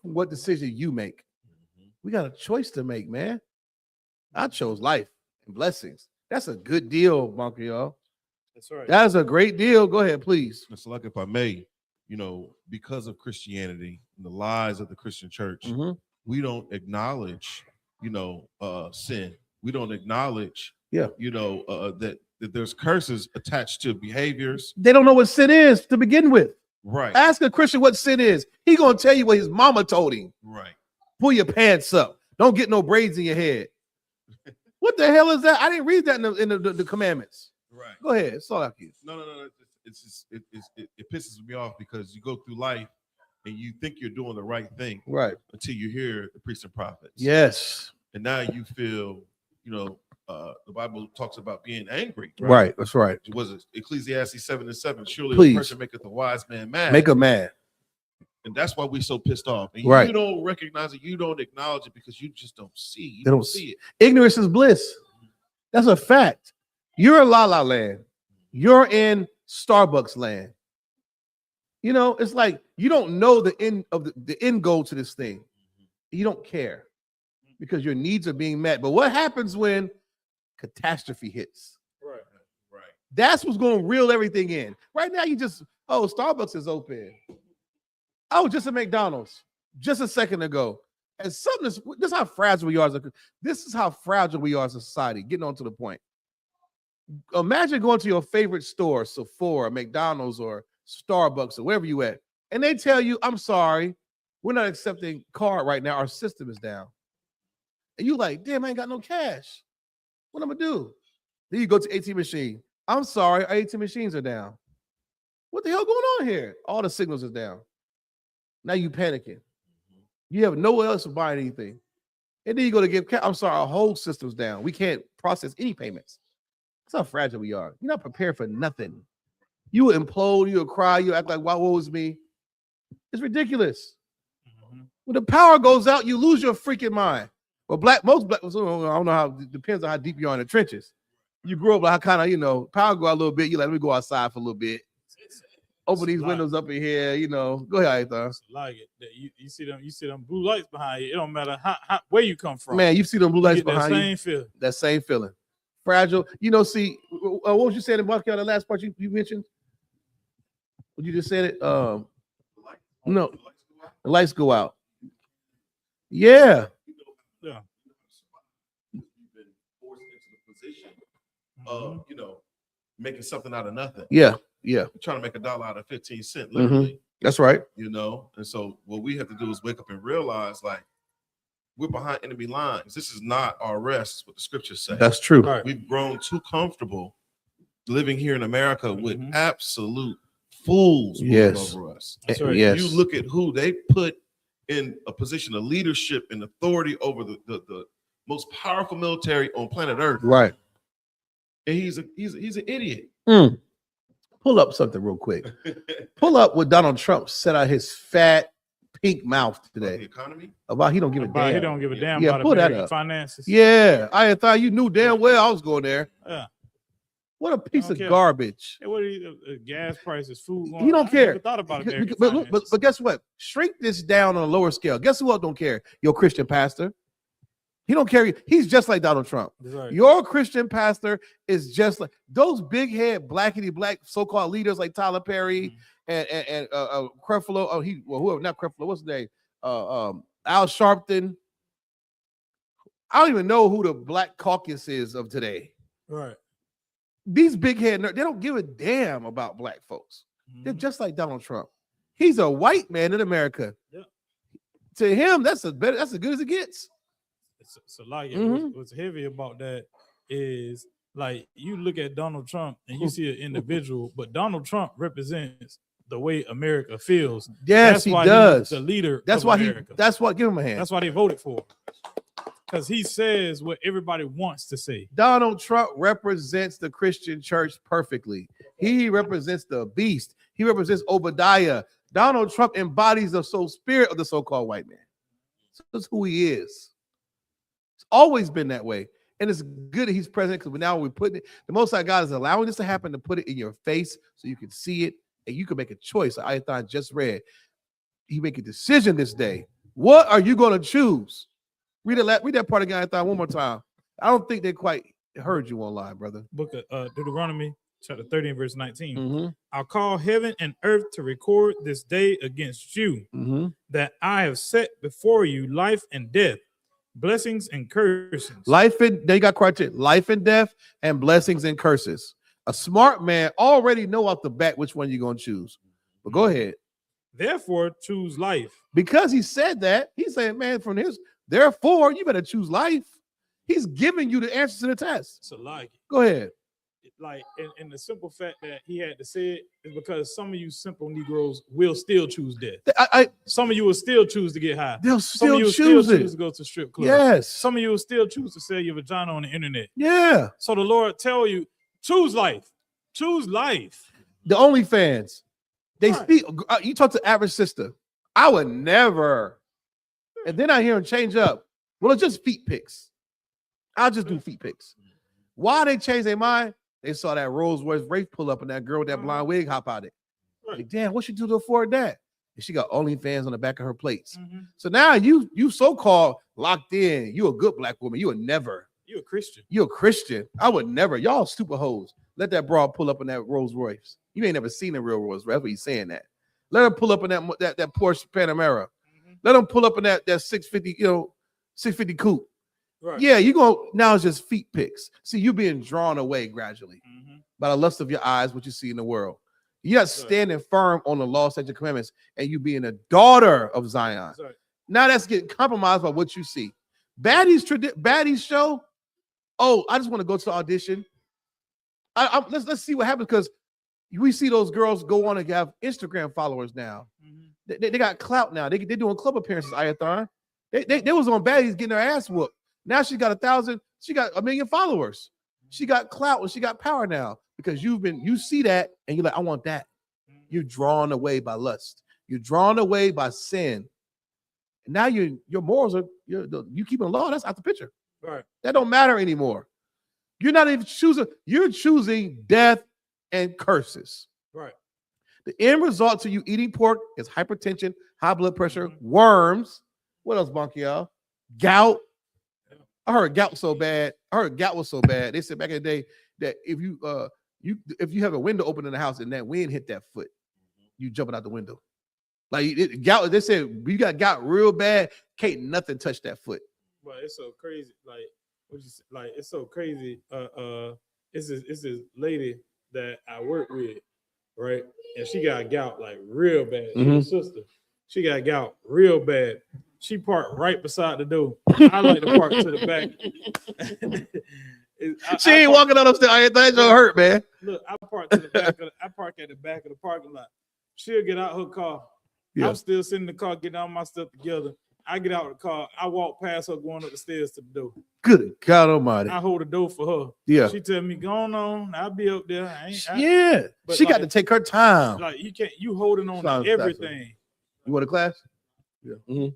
What decision you make. We got a choice to make, man. I chose life and blessings. That's a good deal, Bunker, y'all. That's right. That's a great deal. Go ahead, please. Mr. Luck, if I may, because of Christianity and the lies of the Christian church, we don't acknowledge, sin. We don't acknowledge, that there's curses attached to behaviors. They don't know what sin is to begin with. Right. Ask a Christian what sin is. He gonna tell you what his mama told him. Right. Pull your pants up. Don't get no braids in your head. What the hell is that? I didn't read that in the commandments. Right. Go ahead. It's all like you. No. It's just it pisses me off because you go through life and you think you're doing the right thing, right, until you hear the priests and prophets. Yes. And now you feel, the Bible talks about being angry. Right. That's right. Was it Ecclesiastes 7:7? Surely Please. a person maketh a wise man mad. Make a man. And that's why we're so pissed off. And right. You don't recognize it. You don't acknowledge it because you just don't see. You they don't see it. Ignorance is bliss. That's a fact. You're in La La Land. You're in Starbucks land. It's like you don't know the end of the end goal to this thing. You don't care because your needs are being met. But what happens when catastrophe hits? Right. That's what's going to reel everything in. Right now, you just Oh, Starbucks is open. I was just at McDonald's just a second ago. And something is, this is how fragile we are. This is how fragile we are as a society. Getting on to the point. Imagine going to your favorite store, Sephora, McDonald's, or Starbucks, or wherever you at, and they tell you, I'm sorry, we're not accepting card right now. Our system is down. And you like, damn, I ain't got no cash. What am I gonna do? Then you go to ATM machine. I'm sorry, our ATM machines are down. What the hell going on here? All the signals is down. Now you panicking. You have nowhere else to buy anything. And then you go to give cash. I'm sorry, our whole system's down. We can't process any payments. That's how fragile we are. You're not prepared for nothing. You will implode, you will cry, you act like, wow, what was me? It's ridiculous. When the power goes out, you lose your freaking mind. Well, most black, I don't know how, it depends on how deep you are in the trenches. You grow up like kind of, power go out a little bit. You like, let me go outside for a little bit. Open these windows up in here, Go ahead, Ethan. Like it. You see them blue lights behind you. It don't matter how where you come from. Man, you see them blue lights behind you. Same feeling. That same feeling. Fragile. See, what was you saying about the last part you mentioned? What you just said it? No, the lights go out. Yeah. Yeah. You've been forced into the position of, making something out of nothing. Yeah. Yeah. You're trying to make $1 out of 15 cents, literally. That's right. And so what we have to do is wake up and realize, like, we're behind enemy lines. This is not our rest, what the scriptures say. That's true. Right. We've grown too comfortable living here in America with absolute fools moving over us. That's right. Yes. You look at who they put in a position of leadership and authority over the most powerful military on planet Earth. Right. And he's an idiot. Pull up something real quick. Pull up what Donald Trump said out his fat pink mouth today. The economy? About he don't give a damn. He don't give a damn Yeah, about pull that American up. finances. Yeah, I thought you knew damn well I was going there. Yeah. What a piece of care. garbage. Hey, what are gas prices, food? He don't care. Never thought about American But finances. guess what? Shrink this down on a lower scale. Guess who else don't care? Your Christian pastor. He don't care. He's just like Donald Trump. That's right. Your Christian pastor is just like those big head blackity black so-called leaders like Tyler Perry and Creflo. Whoever, not Creflo. What's his name? Al Sharpton. I don't even know who the Black Caucus is of today. Right. These big head nerds, they don't give a damn about black folks. They're just like Donald Trump. He's a white man in America. Yeah. To him, that's as good as it gets. So like what's heavy about that is like you look at Donald Trump and you see an individual, but Donald Trump represents the way America feels. Yes, that's he why does. He's the leader. That's of why America. That's why. Give him a hand. That's why they voted for. Because he says what everybody wants to say. Donald Trump represents the Christian church perfectly. He represents the beast. He represents Obadiah. Donald Trump embodies the soul spirit of the so-called white man. So that's who he is. It's always been that way. And it's good that he's president because now we're putting it, the Most High God is allowing this to happen to put it in your face so you can see it and you can make a choice. Ayathan just read. He make a decision this day. What are you going to choose? Read that part again, Ayathan, one more time. I don't think they quite heard you online, brother. Book of Deuteronomy, chapter 30 and verse 19. Mm-hmm. I'll call heaven and earth to record this day against you, that I have set before you life and death, blessings and curses. They got criteria, life and death and blessings and curses. A smart man already know off the bat which one you're going to choose. But go ahead. Therefore, choose life. Because he said that, he's saying, man, from his, therefore, you better choose life. He's giving you the answers to the test. So like, go ahead. Like, and the simple fact that he had to say it is because some of you simple Negroes will still choose death. Some of you will still choose to get high. They'll Some of you still will choose it. choose to go to strip clubs. Yes. Some of you will still choose to sell your vagina on the internet. Yeah. So the Lord tell you, choose life. Choose life. The OnlyFans. They speak. You talk to average sister. I would never. And then I hear them change up. Well, it's just feet pics. I'll just do feet pics. Why they changed their mind? They saw that Rolls Royce Wraith pull up and that girl with that blind wig hop out it. Like, damn, what she do to afford that? And she got OnlyFans on the back of her plates. So now you so-called locked in. You a good black woman. You would never. You a Christian. You a Christian. I would never. Y'all stupid hoes. Let that broad pull up in that Rolls Royce. You ain't never seen a real Rolls Royce, but he's saying that. Let him pull up in that Porsche Panamera. Let him pull up in that 650, 650 coupe. Right. Yeah, you go now. It's just feet pics. See, you being drawn away gradually by the lust of your eyes, what you see in the world. You're not standing firm on the law, statutes, and commandments, and you being a daughter of Zion. Right. Now that's getting compromised by what you see. Baddies show. Oh, I just want to go to the audition. Let's see what happens, because we see those girls go on and have Instagram followers now. They got clout now. They're doing club appearances. I.S.U.P.K. They was on Baddies getting their ass whooped. Now she got 1,000. She got 1 million followers. She got clout and she got power now, because you see that and you're like, I want that. You're drawn away by lust. You're drawn away by sin. And now your morals are you keeping law. That's out the picture. Right. That don't matter anymore. You're not even choosing. You're choosing death and curses. Right. The end result to you eating pork is hypertension, high blood pressure, worms. What else, Bonkiel? Gout. I heard gout so bad. I heard gout was so bad. They said back in the day that if you have a window open in the house and that wind hit that foot, you jumping out the window. Like gout. They said you got gout real bad. Can't nothing touch that foot. But it's so crazy. It's so crazy. It's this lady that I work with, right? And she got gout like real bad. She's a sister. She got gout real bad. She parked right beside the door. I like to park to the back. She ain't walking out upstairs. I thought it gonna hurt, man. Look, I park to the back. I park at the back of the parking lot. She'll get out her car. Yeah. I'm still sitting in the car, getting all my stuff together. I get out of the car. I walk past her going up the stairs to the door. Good God Almighty! I hold the door for her. Yeah. She tell me, "Go on. I'll be up there." But she got to take her time. Like you can't. You holding on Sounds to everything. You want a class? Yeah.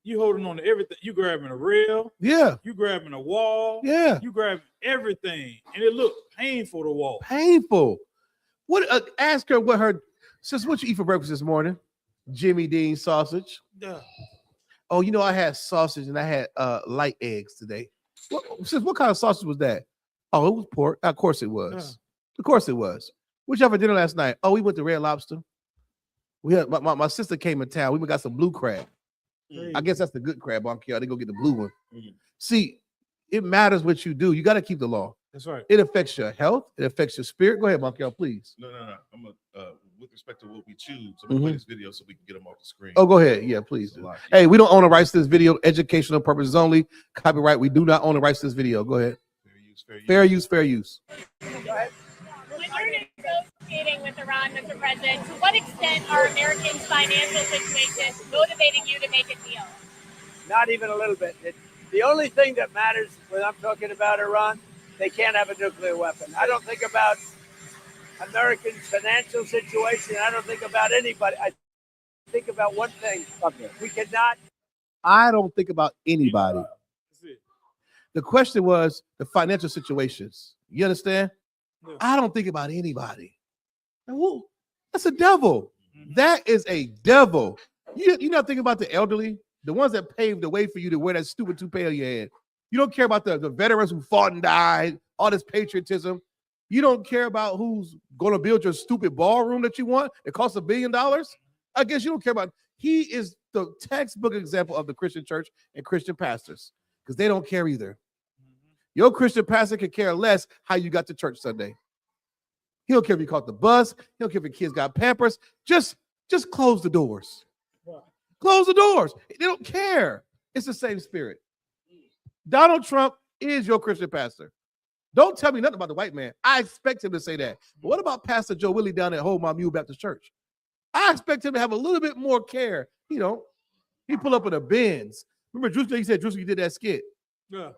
You holding on to everything. You grabbing a rail. Yeah. You grabbing a wall. Yeah. You grabbing everything, and it looked painful to walk. Painful. What? Ask her what her. Sis, what you eat for breakfast this morning? Jimmy Dean sausage. Yeah. Oh, I had sausage and I had light eggs today. What kind of sausage was that? Oh, it was pork. Of course it was. Yeah. Of course it was. What y'all for dinner last night? Oh, we went to Red Lobster. We had my sister came in town. We got some blue crab. I guess that's the good crab on Kia. They go get the blue one. See, it matters what you do. You got to keep the law. That's right. It affects your health. It affects your spirit. Go ahead, Bonkiel, please. No. I'm with respect to what we choose. I'm gonna play this video so we can get them off the screen. Oh, go ahead. Yeah, please. Hey, we don't own the rights to this video. Educational purposes only. Copyright. We do not own the rights to this video. Go ahead. Fair use. Go ahead. When you're negotiating with Iran, Mr. President, to what extent are Americans' financial situations motivating you to make a deal? Not even a little bit. The only thing that matters when I'm talking about Iran, they can't have a nuclear weapon. I don't think about Americans' financial situation. I don't think about anybody. I think about one thing. We cannot. I don't think about anybody. That's it. The question was the financial situations. You understand? Yeah. I don't think about anybody. Whoa, that's a devil. That is a devil. You're not thinking about the elderly, the ones that paved the way for you to wear that stupid toupee on your head. You don't care about the veterans who fought and died, all this patriotism. You don't care about who's going to build your stupid ballroom that you want. It costs $1 billion. I guess you don't care about. He is the textbook example of the Christian church and Christian pastors, because they don't care either. Your Christian pastor could care less how you got to church Sunday. He don't care if you caught the bus. He don't care if your kids got Pampers. Just close the doors. Close the doors. They don't care. It's the same spirit. Donald Trump is your Christian pastor. Don't tell me nothing about the white man. I expect him to say that. But what about Pastor Joe Willie down at Hold My Mule Baptist Church? I expect him to have a little bit more care. He pull up in a Benz. Remember, Drewski, he said Drewski did that skit. Yeah.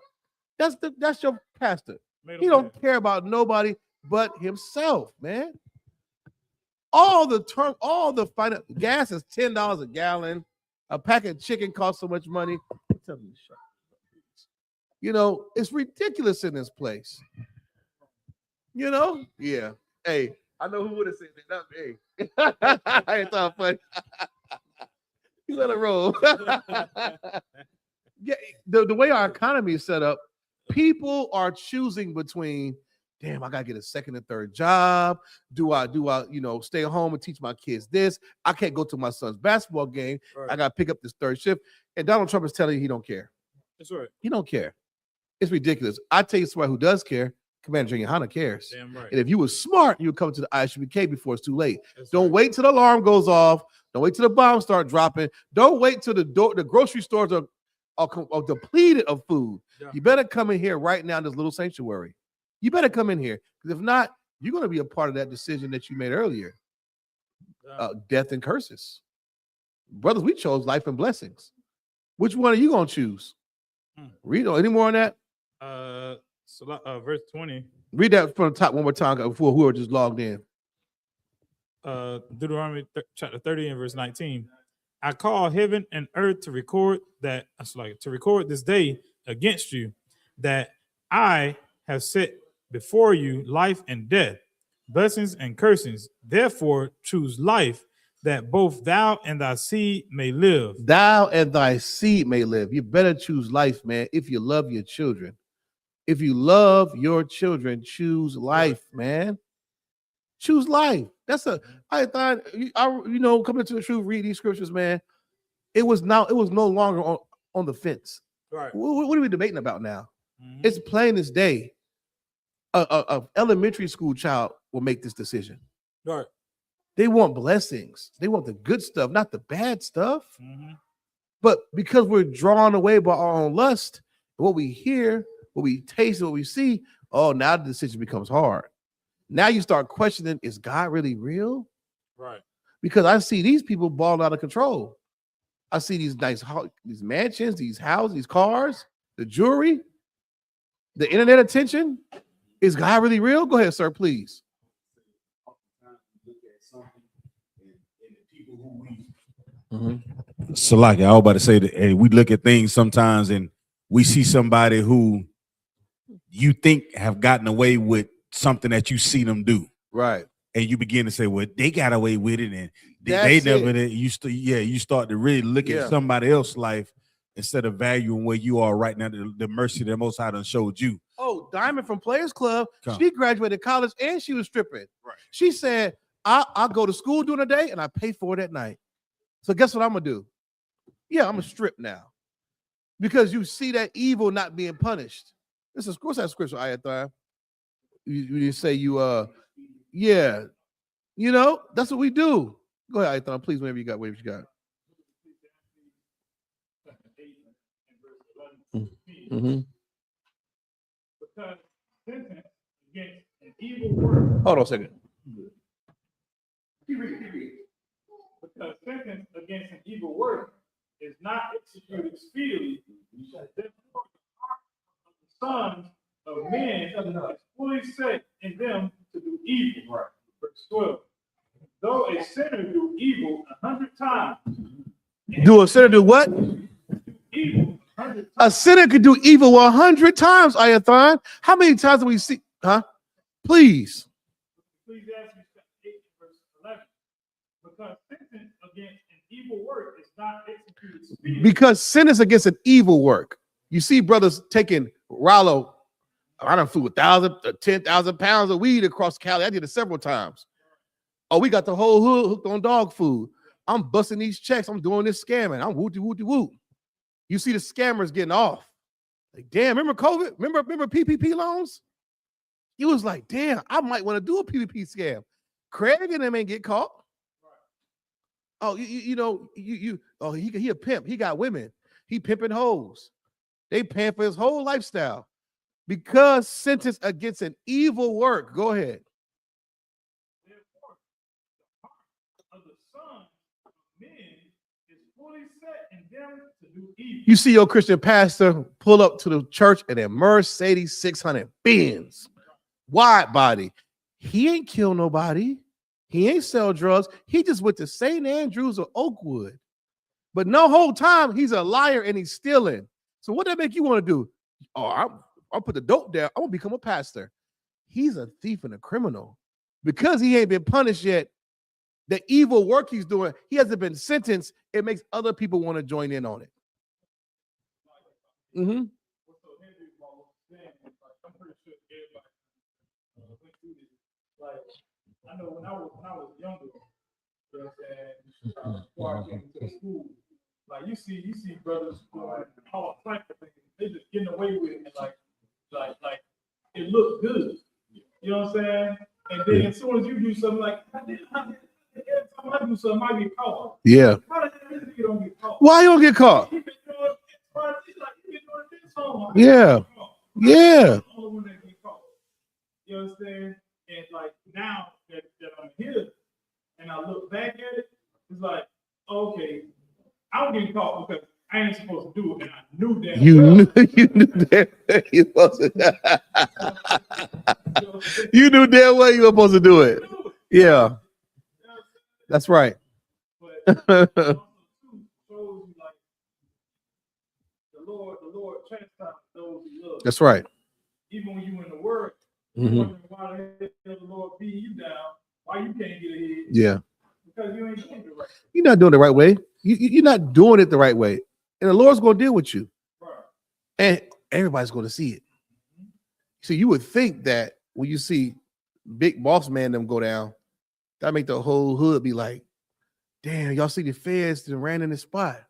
That's your pastor. He don't care about nobody but himself, man. All the finance, gas is $10 a gallon. A pack of chicken costs so much money. Tell me to shut up. It's ridiculous in this place. Yeah. Hey, I know who would have said that. Not me. I ain't thought funny. You let it roll. Yeah, the way our economy is set up, people are choosing between damn, I gotta get a second and third job. Do I, stay home and teach my kids this? I can't go to my son's basketball game. Right. I gotta pick up this third shift. And Donald Trump is telling you he don't care. That's right. He don't care. It's ridiculous. I tell you somebody who does care, Commander General YAHANNA cares. Damn right. And if you were smart, you would come to the I.S.U.P.K before it's too late. That's Don't right. wait till the alarm goes off. Don't wait till the bombs start dropping. Don't wait till the grocery stores are depleted of food. Yeah. You better come in here right now in this little sanctuary. You better come in here, because if not, you're going to be a part of that decision that you made earlier. Death and curses. Brothers, we chose life and blessings. Which one are you going to choose? Read any more on that? Verse 20. Read that from the top one more time for who are just logged in. Deuteronomy chapter 30 and verse 19. I call heaven and earth to record this day against you, that I have set before you life and death, blessings and cursings. Therefore choose life, that both thou and thy seed may live. Thou and thy seed may live. You better choose life, man, if you love your children. If you love your children, choose life, man. Choose life. That's I thought, coming to the truth, read these scriptures, man. It was no longer on the fence. Right. What are we debating about now? Mm-hmm. It's plain as day. A elementary school child will make this decision. Right. They want blessings. They want the good stuff, not the bad stuff. Mm-hmm. But because we're drawn away by our own lust, what we hear, what we taste, what we see, now the decision becomes hard. Now you start questioning, is God really real? Right. Because I see these people balling out of control. I see these these mansions, these houses, these cars, the jewelry, the internet attention. Is God really real? Go ahead, sir, please. So like I was about to say that we look at things sometimes and we see somebody who you think have gotten away with something that you see them do. Right. And you begin to say, well, they got away with it, and they That's never it. did. You start to really look at somebody else's life instead of valuing where you are right now, the mercy that Most High done showed you. Oh, Diamond from Players Club, she graduated college and she was stripping. Right. She said, I'll go to school during the day and I pay for it at night. So guess what I'm going to do? Yeah, I'm going to strip now. Because you see that evil not being punished. This is, of course, that scripture, Ayathon. You say that's what we do. Go ahead, Ayathon, please, whatever you got. Mm-hmm. Because sentence against an evil work. Hold on a second. Because sentence against an evil work is not executed speedily. Therefore, the sons of men is fully set in them to do evil. Right. Verse 12. Though a sinner do evil 100 times. Do a sinner do what? Evil 100 times. A sinner could do evil 100 times, Ayathon. How many times do we see? Please. Ecclesiastes 8, verse 11. Because sentence against an evil work is not executed speedily. Because sin is against an evil work. You see brothers taking Rollo. I done flew 10,000 pounds of weed across Cali. I did it several times. Oh, we got the whole hood hooked on dog food. I'm busting these checks. I'm doing this scamming. I'm woo. You see the scammers getting off. Like, damn, remember COVID? Remember PPP loans? He was like, damn, I might want to do a PPP scam. Craig and them ain't get caught. Oh, he a pimp. He got women. He pimping hoes. They paying for his whole lifestyle. Because sentence against an evil work. Go ahead. Therefore, the heart of the sons of men is fully set in them to do evil. You see your Christian pastor pull up to the church in a Mercedes 600 Benz, wide body. He ain't kill nobody. He ain't sell drugs. He just went to St. Andrews or Oakwood. But no whole time he's a liar and he's stealing. So what that make you want to do? Oh, I'll put the dope down. I'm gonna become a pastor. He's a thief and a criminal. Because he ain't been punished yet, the evil work he's doing, he hasn't been sentenced. It makes other people want to join in on it. Mm-hmm. went through this. Like, I know when I was younger, you know what I'm saying, before I came to school, like you see brothers doing all types of things. They just getting away with it, like it looked good. You know what I'm saying? And then as soon as you do something like, I do something, I get caught. Yeah. How the hell you don't get caught? Why you don't get caught? He been doing this song. Yeah. Yeah. You understand? And like now that I'm here and I look back at it, it's like, okay, I'm getting caught because I ain't supposed to do it, and I knew that. You knew that you supposed to. You knew damn well you were supposed to do it. Yeah, that's right. But the Lord chastises those he loves. That's right. Even when you in the world, Mhm. wondering why the hell the Lord beating you down, why you can't get ahead? Yeah. Because you ain't doing it right. You're not doing it the right way. You're not doing it the right way. And the Lord's going to deal with you. Right. And everybody's going to see it. So you would think that when you see big boss man them go down, that make the whole hood be like, damn, y'all see the feds that ran in this spot.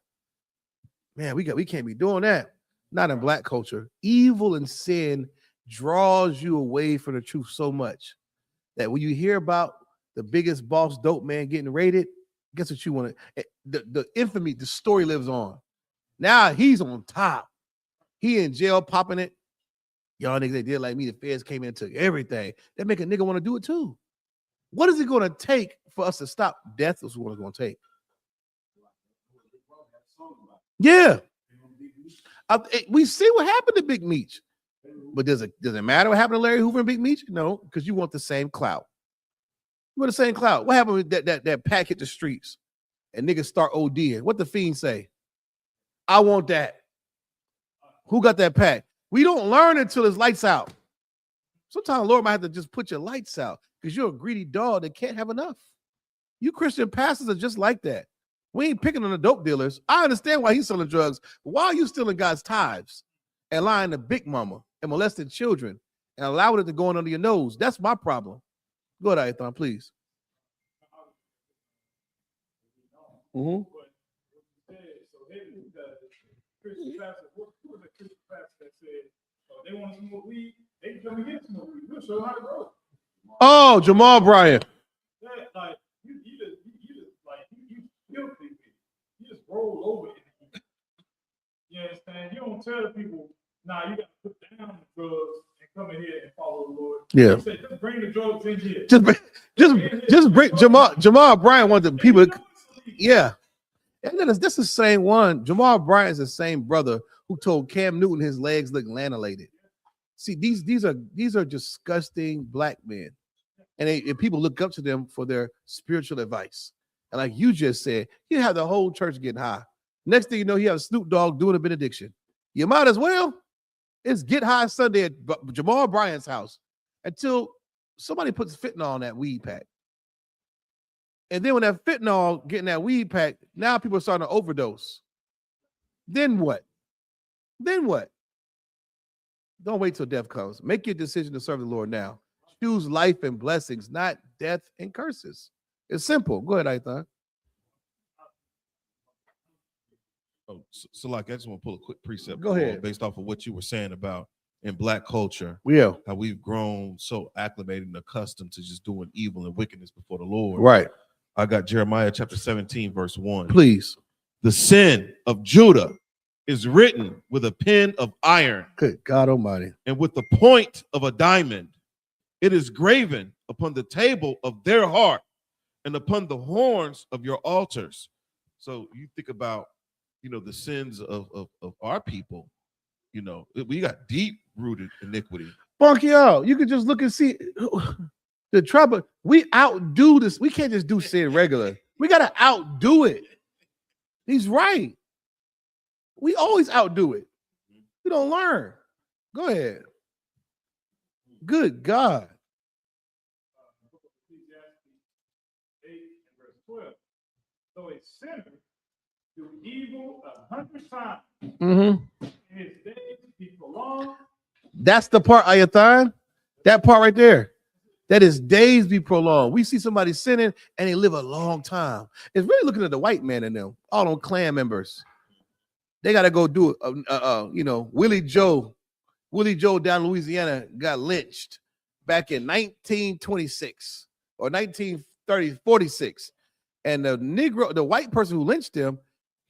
Man, we can't be doing that. Not in black culture. Evil and sin draws you away from the truth so much that when you hear about the biggest boss dope man getting raided, guess what you want to? The infamy, the story lives on. Now he's on top. He in jail popping it. Y'all niggas, they did like me. The feds came in and took everything. That make a nigga want to do it too. What is it going to take for us to stop death? Is what it's going to take. Yeah. We see what happened to Big Meech. But does it matter what happened to Larry Hoover and Big Meech? No, because you want the same clout. You want the same clout. What happened with that pack hit the streets and niggas start ODing? What the fiend say? I want that. Who got that pack? We don't learn until it's lights out. Sometimes the Lord might have to just put your lights out because you're a greedy dog that can't have enough. You Christian pastors are just like that. We ain't picking on the dope dealers. I understand why he's selling drugs. But why are you stealing God's tithes and lying to Big Mama and molesting children and allowing it to go on under your nose? That's my problem. Go ahead, Ethan, please. Mm-hmm. Christian pastor, who was a Christian pastor that said, they want to smoke weed, they can come and get smoke weed. We'll show them how to grow. Oh, Jamal Bryant. Yeah, like you filthy. You just roll over it. You understand? You don't tell the people, nah, you got to put down the drugs and come in here and follow the Lord. Yeah. You say, just bring the drugs in here. Just bring Jamal Bryant wanted the people. Yeah. And then this is the same one. Jamal Bryant is the same brother who told Cam Newton his legs look lanolated. See, these are disgusting black men, and people look up to them for their spiritual advice. And like you just said, you have the whole church getting high. Next thing you know, you have Snoop Dogg doing a benediction. You might as well. It's Get High Sunday at Jamal Bryant's house until somebody puts fentanyl on that weed pack. And then when that fentanyl getting that weed pack, now people are starting to overdose. Then what? Don't wait till death comes. Make your decision to serve the Lord now. Choose life and blessings, not death and curses. It's simple. Go ahead, Aithan. Oh, so like I just want to pull a quick precept. Go ahead. Based off of what you were saying about in black culture. Yeah. How we've grown so acclimated and accustomed to just doing evil and wickedness before the Lord. Right. I got Jeremiah chapter 17, verse 1. Please. The sin of Judah is written with a pen of iron. Good God Almighty. And with the point of a diamond. It is graven upon the table of their heart and upon the horns of your altars. So you think about, the sins of our people, we got deep-rooted iniquity. Funky out. You can just look and see the trouble. We outdo this. We can't just do sin regular. We got to outdo it. He's right. We always outdo it. We don't learn. Go ahead. Good God. So a sinner do evil 100 times. Mm-hmm. His days be prolonged. That's the part, Ayathan. That part right there. that his days be prolonged. We see somebody sinning and they live a long time. It's really looking at the white man in them, all them Klan members. They got to go do it. Willie Joe down in Louisiana got lynched back in 1926 or 1946. And the white person who lynched him,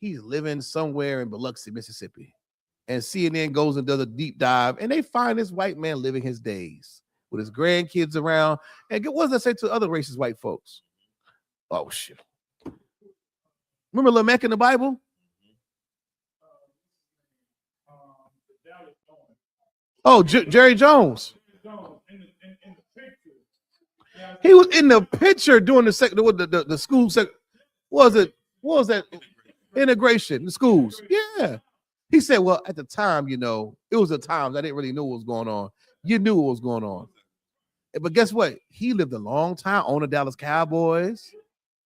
he's living somewhere in Biloxi, Mississippi. And CNN goes and does a deep dive, and they find this white man living his days with his grandkids around. And what does that say to other racist white folks? Oh, shit. Remember Lamech in the Bible? Oh, Jerry Jones. He was in the picture during the school. What was that? Integration, the schools. Yeah. He said, well, at the time, it was the times I didn't really know what was going on. You knew what was going on. But guess what? He lived a long time, owned the Dallas Cowboys,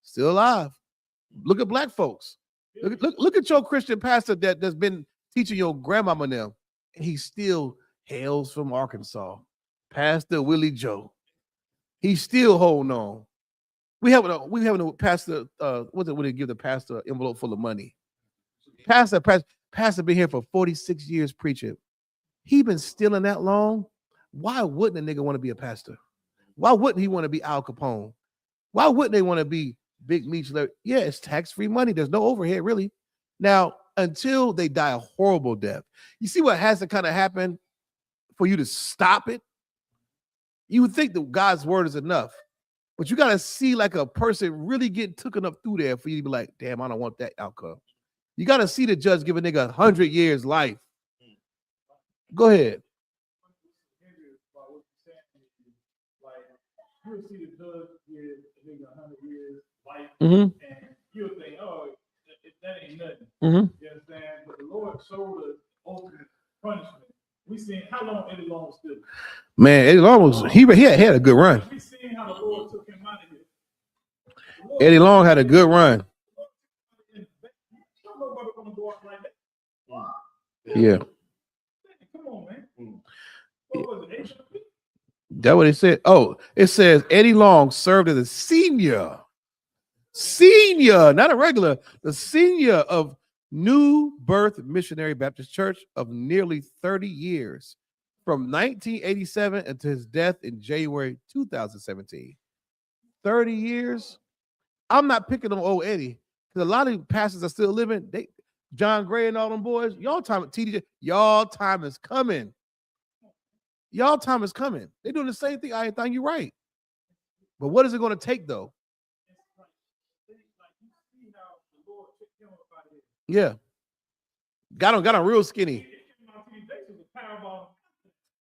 still alive. Look at black folks. Look at your Christian pastor that's been teaching your grandmama now. And he still hails from Arkansas. Pastor Willie Joe. He's still holding on. We having a pastor, what's it when they give the pastor an envelope full of money? Pastor been here for 46 years preaching. He been stealing that long. Why wouldn't a nigga want to be a pastor? Why wouldn't he want to be Al Capone? Why wouldn't they want to be Big Meech? Yeah, it's tax-free money. There's no overhead, really. Now, until they die a horrible death. You see what has to kind of happen for you to stop it? You would think that God's word is enough. But you got to see like a person really getting taken up through there for you to be like, damn, I don't want that outcome. You got to see the judge give a nigga 100 years life. Go ahead. You'll see the judge give a nigga 100 years life, Mm-hmm. and you'll think, oh, that ain't nothing. Mm-hmm. You understand? But the Lord showed us ultimate punishment. We seen how long Eddie Long stood. Man, Eddie Long was he had a good run. We seen how the Lord took him out of here. Eddie Long had a good run. Yeah. Come on, man. What was it? H.O.P.? That's what it said. Oh, it says Eddie Long served as a senior, not a regular, the senior of New Birth Missionary Baptist Church of nearly 30 years, from 1987 until his death in January 2017. 30 years. I'm not picking on old Eddie because a lot of pastors are still living. John Gray and all them boys, y'all time is coming. Y'all time is coming. They're doing the same thing. I think you're right. But what is it going to take, though? Yeah. Got him real skinny.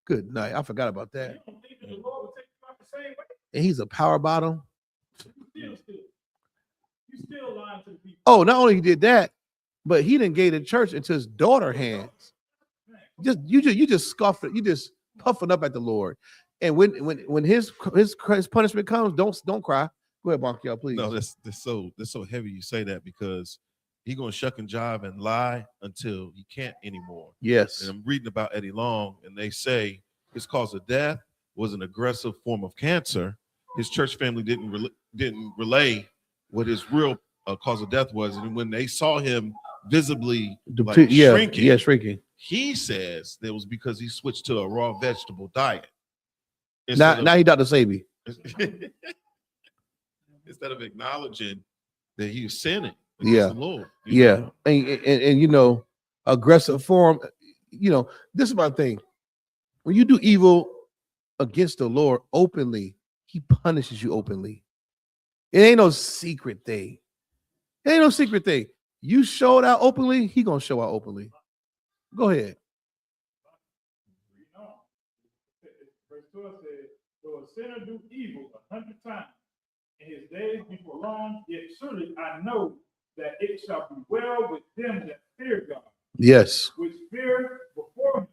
Good night. I forgot about that. And he's a power bottom. Oh, not only he did that, but he didn't gave the church into his daughter's hands. You just scoff it. You just puffing up at the Lord. And when his punishment comes, don't cry. Go ahead, Bonkiel, please. No, that's so heavy you say that because he's gonna shuck and jive and lie until he can't anymore. Yes. And I'm reading about Eddie Long, and they say his cause of death was an aggressive form of cancer. His church family didn't relay what his real cause of death was, and when they saw him visibly shrinking, he says that was because he switched to a raw vegetable diet. Now he Dr. Sabi. Instead of acknowledging that he was sinning. Yeah. The Lord, yeah. And aggressive form, this is my thing. When you do evil against the Lord openly, he punishes you openly. It ain't no secret thing. You show it out openly, he gonna show out openly. Go ahead. Verse 12 says, though a sinner do evil 100 times, and his days be prolonged, yet surely I know that it shall be well with them that fear God. Yes. Which fear before him.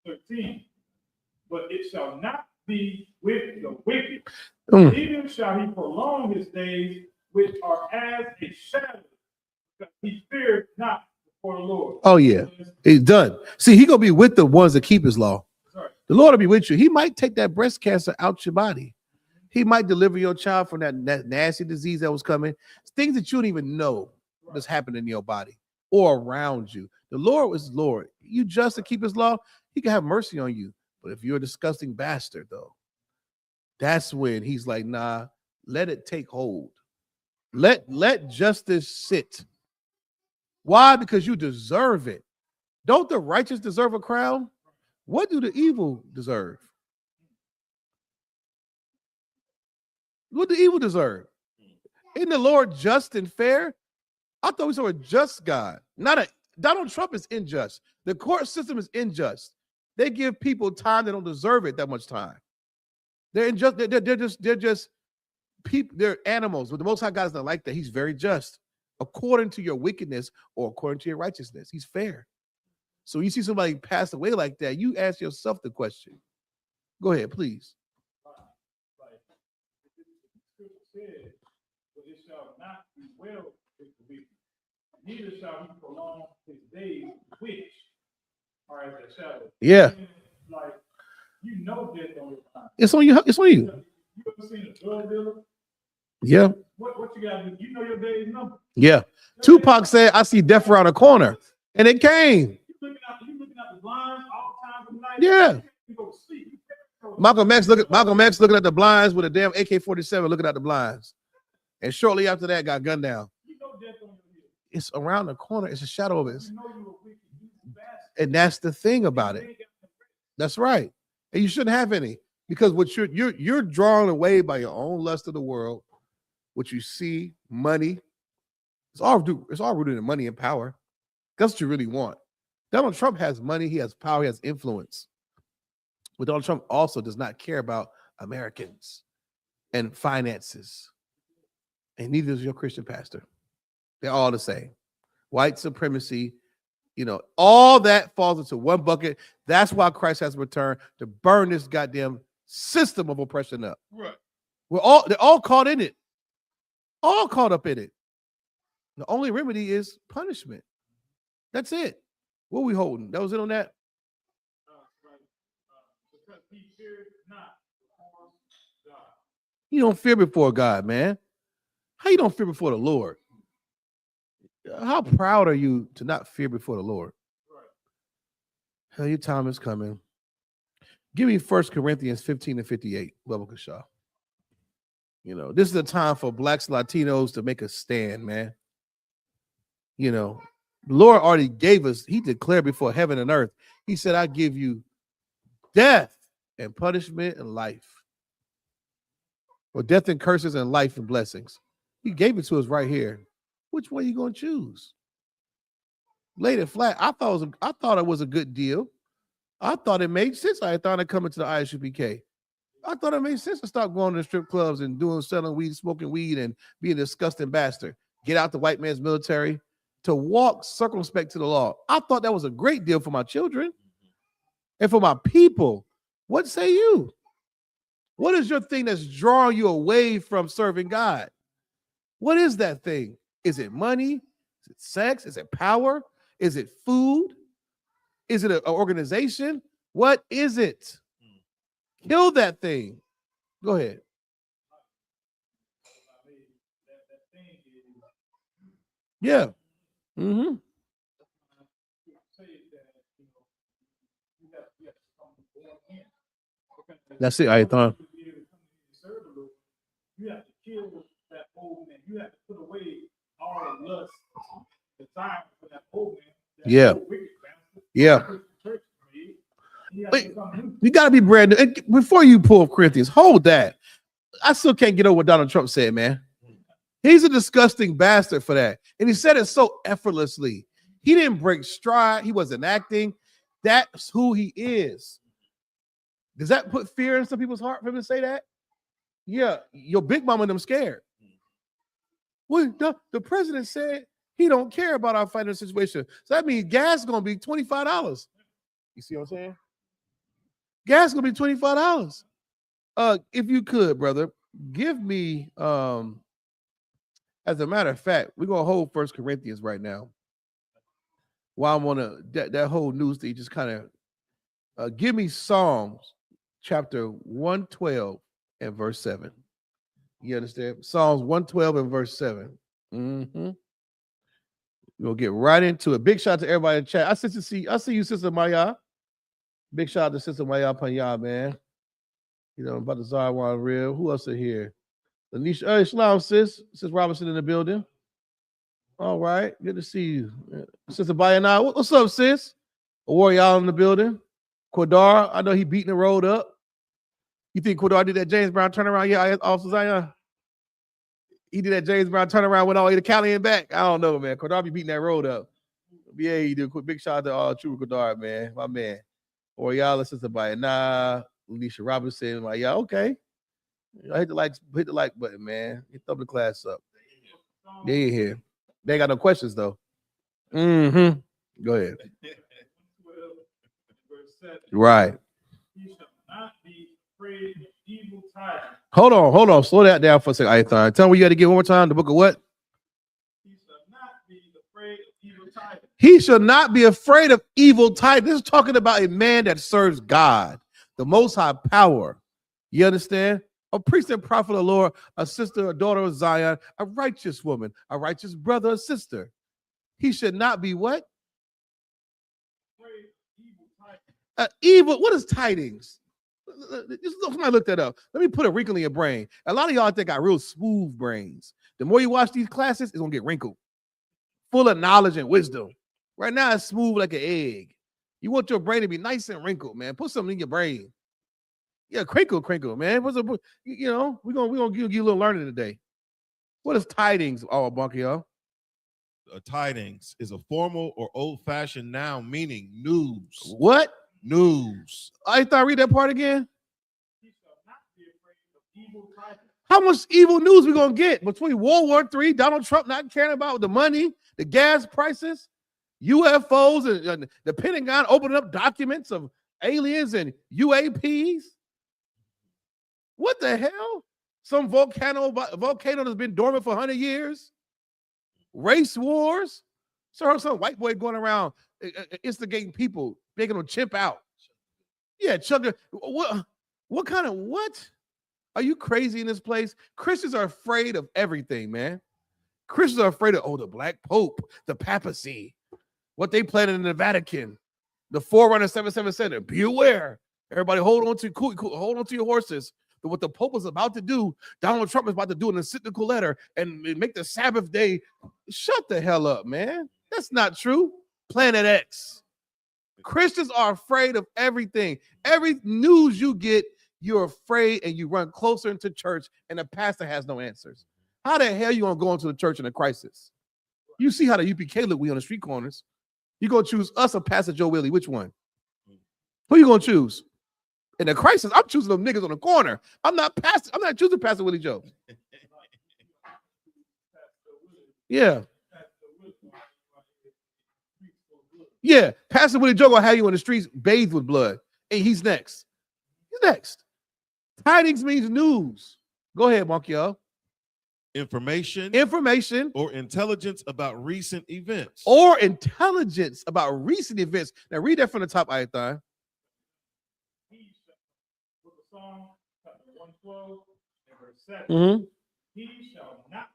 13. But it shall not be with the wicked. Neither shall he prolong his days, which are as a shadow, because he feared not before the Lord. Oh, yeah. He's done. See, he gonna be with the ones that keep his law. Sorry. The Lord will be with you. He might take that breast cancer out your body. He might deliver your child from that nasty disease that was coming. Things that you don't even know that's happening in your body or around you. The Lord is Lord. You just to keep his law, he can have mercy on you. But if you're a disgusting bastard, though, that's when he's like, nah, let it take hold. Let justice sit. Why? Because you deserve it. Don't the righteous deserve a crown? What do the evil deserve? What do the evil deserve? Isn't the Lord just and fair? I thought we saw a just God. Donald Trump is unjust. The court system is unjust. They give people time that don't deserve it that much time. They're unjust. They're just people. They're animals. But the Most High God is not like that. He's very just, according to your wickedness or according to your righteousness. He's fair. So you see somebody pass away like that, you ask yourself the question. Go ahead, please. It shall not be well with the wicked, neither shall he prolong his days, which are as a shadow. Yeah. Like, you know death on your time. It's on you. It's on you. You ever seen a drug dealer? Yeah. What you gotta do? You know your day's number. Yeah. Tupac said, I see death around the corner. And it came. You looking out the blinds all times of night. Yeah. You go to sleep. Malcolm X looking at the blinds with a damn AK-47 looking at the blinds. And shortly after that got gunned down. You know death on your head. It's around the corner. It's a shadow of it. You know you a wicked, you bastard. And that's the thing about it. That's right. And you shouldn't have any, because what you're drawn away by your own lust of the world, what you see, money. It's all rooted in money and power. That's what you really want. Donald Trump has money, he has power, he has influence. But Donald Trump also does not care about Americans and finances. And neither does your Christian pastor. They're all the same. White supremacy, all that falls into one bucket. That's why Christ has returned, to burn this goddamn system of oppression up. Right. They're all caught in it. All caught up in it. The only remedy is punishment. That's it. What are we holding? That was it on that? Because he feared not before God. You don't fear before God, man. How you don't fear before the Lord? How proud are you to not fear before the Lord? Right. Hell, your time is coming. Give me 1 Corinthians 15-58, Bubba Kashaw. This is a time for blacks, Latinos to make a stand, man. The Lord already gave us, he declared before heaven and earth, he said, I give you death and punishment and life. Or death and curses and life and blessings. He gave it to us right here. Which one are you going to choose? Laid it flat. I thought it was a good deal. I thought it made sense. I thought it coming to the I.S.U.P.K. I thought it made sense to stop going to the strip clubs and selling weed, smoking weed, and being a disgusting bastard. Get out the white man's military, to walk circumspect to the law. I thought that was a great deal for my children and for my people. What say you? What is your thing that's drawing you away from serving God? What is that thing? Is it money? Is it sex? Is it power? Is it food? Is it an organization? What is it? Kill that thing. Go ahead. Yeah. Mm-hmm. That's it, Ayathan. You have to kill that old man. You have to put away all the lust, desire for that old man. Yeah. Yeah. You got to be brand new. And before you pull Corinthians, hold that. I still can't get over what Donald Trump said, man. He's a disgusting bastard for that. And he said it so effortlessly. He didn't break stride. He wasn't acting. That's who he is. Does that put fear in some people's heart for him to say that? Yeah, your big mama and them scared. Well, the president said he don't care about our financial situation. So that means gas is going to be $25. You see what I'm saying? Gas is going to be $25. If you could, brother, give me, as a matter of fact, we're going to hold 1 Corinthians right now. While I'm on that whole news that you just kind of give me Psalms chapter 112 and verse 7. You understand? Psalms 112 and verse 7. We'll get right into it. Big shout out to everybody in chat. I see you, Sister Maya. Big shout out to Sister Maya Panya, man. You know, about the Zarwan Real. Who else is here? Lanisha, Shalom, sis. Sis Robinson in the building. All right. Good to see you. Sister Bayana. What's up, sis? A warrior in the building. Quadar, I know he beating the road up. You think Quadar did that James Brown turnaround? Yeah, Officer Zion. He did that James Brown turnaround, went all the way to Cali and back. I don't know, man. Quadar be beating that road up. Yeah, he did. Big shout out to True Quadar, man. My man. Oriala, Sister Bayana, Alicia Robinson. Like, yeah, okay. I hit the like button, man. Hit the class up. They ain't here. They ain't got no questions though. Go ahead. Right. Hold on. Slow that down for a second. Tell me what you got to get one more time. The book of what? He shall not be afraid of evil tidings. This is talking about a man that serves God, the Most High power. You understand? A priest and prophet of the Lord, a sister, a daughter of Zion, a righteous woman, a righteous brother or sister. He should not be what? Evil. What is tidings? Somebody look that up. Let me put a wrinkle in your brain. A lot of y'all think got real smooth brains. The more you watch these classes, it's gonna get wrinkled, full of knowledge and wisdom. Right now, it's smooth like an egg. You want your brain to be nice and wrinkled, man. Put something in your brain. Yeah, crinkle, man. We're gonna give you a little learning today. What is tidings, all bunky, y'all? Tidings is a formal or old-fashioned noun meaning news. What? News. I thought read that part again. How much evil news we gonna get between World War III, Donald Trump not caring about the money, the gas prices, UFOs, and the Pentagon opening up documents of aliens and UAPs? What the hell? Some volcano that's been dormant for 100 years? Race wars? So some white boy going around instigating people, making them chimp out. Yeah, Chuck. What kind of what? Are you crazy in this place? Christians are afraid of everything, man. Christians are afraid of the Black Pope, the papacy, what they planted in the Vatican, the Forerunner 777. Be aware. Everybody hold on to your horses. What the Pope was about to do, Donald Trump is about to do an encyclical letter and make the Sabbath day. Shut the hell up, man. That's not true. Planet X. Christians are afraid of everything. Every news you get, you're afraid and you run closer into church and the pastor has no answers. How the hell you gonna go into the church in a crisis? You see how the UPK look we on the street corners. You gonna choose us or Pastor Joe Willie? Which one? Who you gonna choose? In a crisis, I'm choosing them niggas on the corner. I'm not choosing Pastor Willie Joe. Yeah. Yeah. Pastor Willie Joe gonna have you in the streets bathed with blood. And he's next. Tidings means news. Go ahead, Monkey. Information or intelligence about recent events. Now read that from the top, Ayathan. Psalm chapter 112 and verse 7. He shall not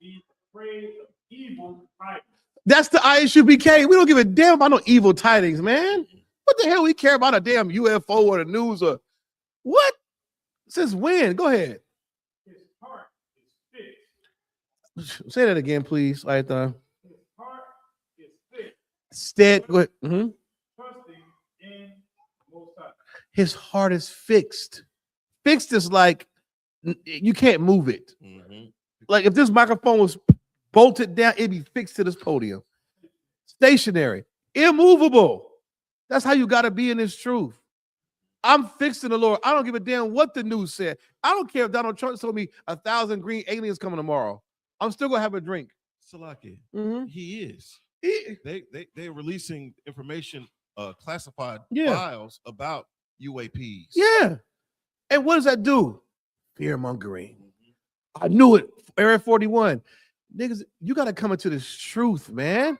be afraid of evil tidings. That's the I.S.U.P.K. We don't give a damn about no evil tidings, man. What the hell we care about a damn UFO or the news or what? Since when? Go ahead. His heart is fixed. Say that again, please, Ayathan. His heart is fixed. Go ahead. Trusting in Most High. His heart is fixed. Fixed is like you can't move it. Like if this microphone was bolted down, it'd be fixed to this podium. Stationary, immovable. That's how you got to be in this truth. I'm fixed in the Lord. I don't give a damn what the news said. I don't care if Donald Trump told me 1,000 green aliens coming tomorrow. I'm still gonna have a drink. Salaki. He is. They're releasing information, classified files about UAPs. Yeah. And what does that do? Fear mongering. I knew it. Area 41. Niggas, you got to come into this truth, man.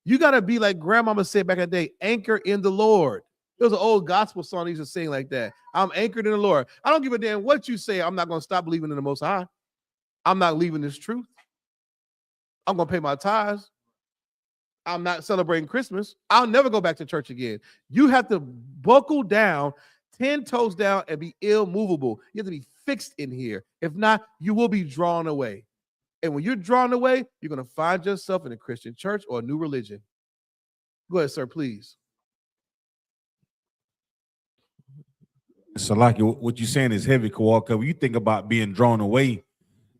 You got to be like grandmama said back in the day, anchor in the Lord. There was an old gospel song they used to sing like that. I'm anchored in the Lord. I don't give a damn what you say. I'm not going to stop believing in the Most High. I'm not leaving this truth. I'm going to pay my tithes. I'm not celebrating Christmas. I'll never go back to church again. You have to buckle down, 10 toes down, and be immovable. You have to be fixed in here. If not, you will be drawn away. And when you're drawn away, you're going to find yourself in a Christian church or a new religion. Go ahead, sir, please. So like what you're saying is heavy, Kawhi. When you think about being drawn away,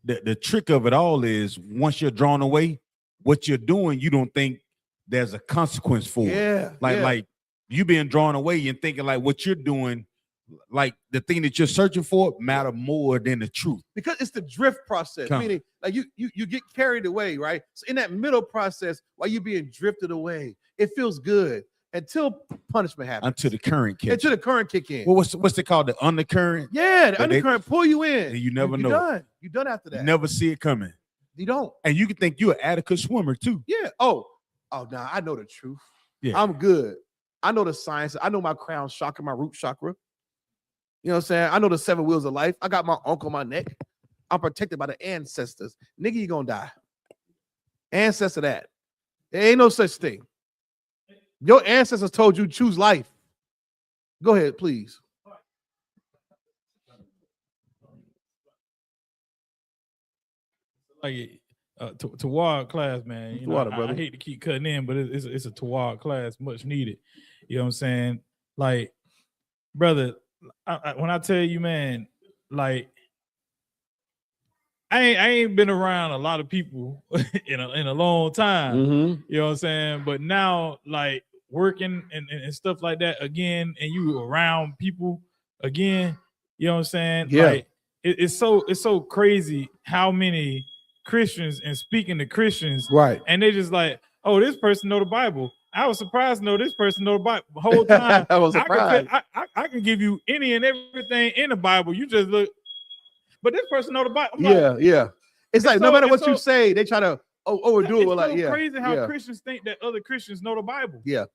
the trick of it all is once you're drawn away, what you're doing, you don't think there's a consequence for it. Like you being drawn away and thinking like what you're doing, like the thing that you're searching for matter more than the truth. Because it's the drift process, meaning like you get carried away, right? So in that middle process, while you're being drifted away, it feels good until punishment happens. Until the current kick. Until the current kick in. Well, what's it called? The undercurrent? Yeah, the undercurrent pull you in. And you never know. You're done after that. You never see it coming. You don't. And you can think you're an adequate swimmer too. Yeah. Oh, nah, I know the truth. Yeah. I'm good. I know the science. I know my crown chakra, my root chakra. You know what I'm saying? I know the 7 wheels of life. I got my uncle on my neck. I'm protected by the ancestors. Nigga, you gonna die. Ancestor that. There ain't no such thing. Your ancestors told you choose life. Go ahead, please. Like Tawad class, man. You know, I hate to keep cutting in, but it's a Tawad class, much needed. You know what I'm saying? Like, brother, when I tell you, man, like I ain't been around a lot of people in a long time. Mm-hmm. You know what I'm saying? But now, like working and stuff like that again, and you around people again, you know what I'm saying? Yeah. Like it's so crazy how many Christians and speaking to Christians, right? And they just like, oh, this person know the Bible. I was surprised to know this person know the Bible the whole time. I was surprised. I can give you any and everything in the Bible. You just look, but this person know the Bible. I'm yeah. It's like no matter what you say, they try to overdo it. Like, so crazy how Christians think that other Christians know the Bible. Yeah.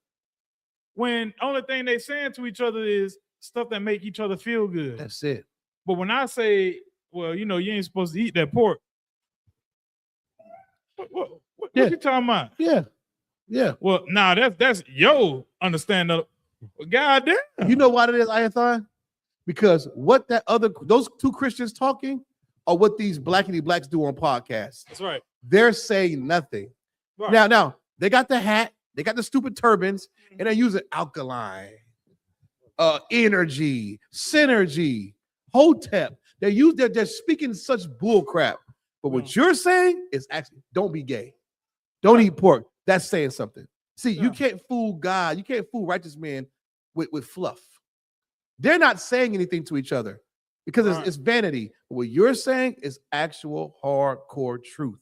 When only thing they saying to each other is stuff that make each other feel good. That's it. But when I say, well, you know, you ain't supposed to eat that pork. What you talking about? Yeah. Well, nah, that's yo understanding. God damn. You know what it is, I.S.U.P.K? Because what those two Christians talking are what these blackity blacks do on podcasts. That's right. They're saying nothing. Right. Now they got the hat, they got the stupid turbans, and they're using alkaline, energy, synergy, hotep. They're speaking such bull crap. But what you're saying is actually don't be gay. Don't eat pork. That's saying something. See, you can't fool God. You can't fool righteous men with fluff. They're not saying anything to each other because it's vanity. What you're saying is actual hardcore truth,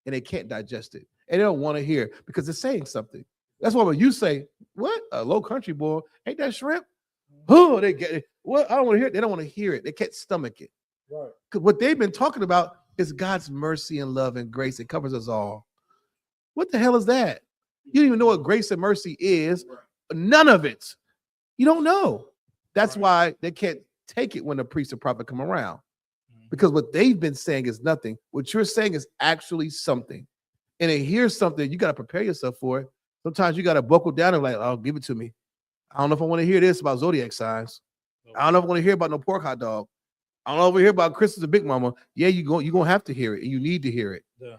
and they can't digest it, and they don't want to hear it because it's saying something. That's why when you say, "What a low country boy, ain't that shrimp?" Oh, they get it. Well, I don't want to hear it. They don't want to hear it. They can't stomach it. Right. Because what they've been talking about is God's mercy and love and grace. It covers us all. What the hell is that? You don't even know what grace and mercy is. None of it. You don't know. That's why they can't take it when the priest and prophet come around. Because what they've been saying is nothing. What you're saying is actually something. And to hear something, you got to prepare yourself for it. Sometimes you got to buckle down and like, oh, give it to me. I don't know if I want to hear this about zodiac signs. I don't know if I want to hear about no pork hot dog. I don't know if we hear about Christmas and Big Mama. Yeah, you're going to have to hear it, and you need to hear it. Yeah.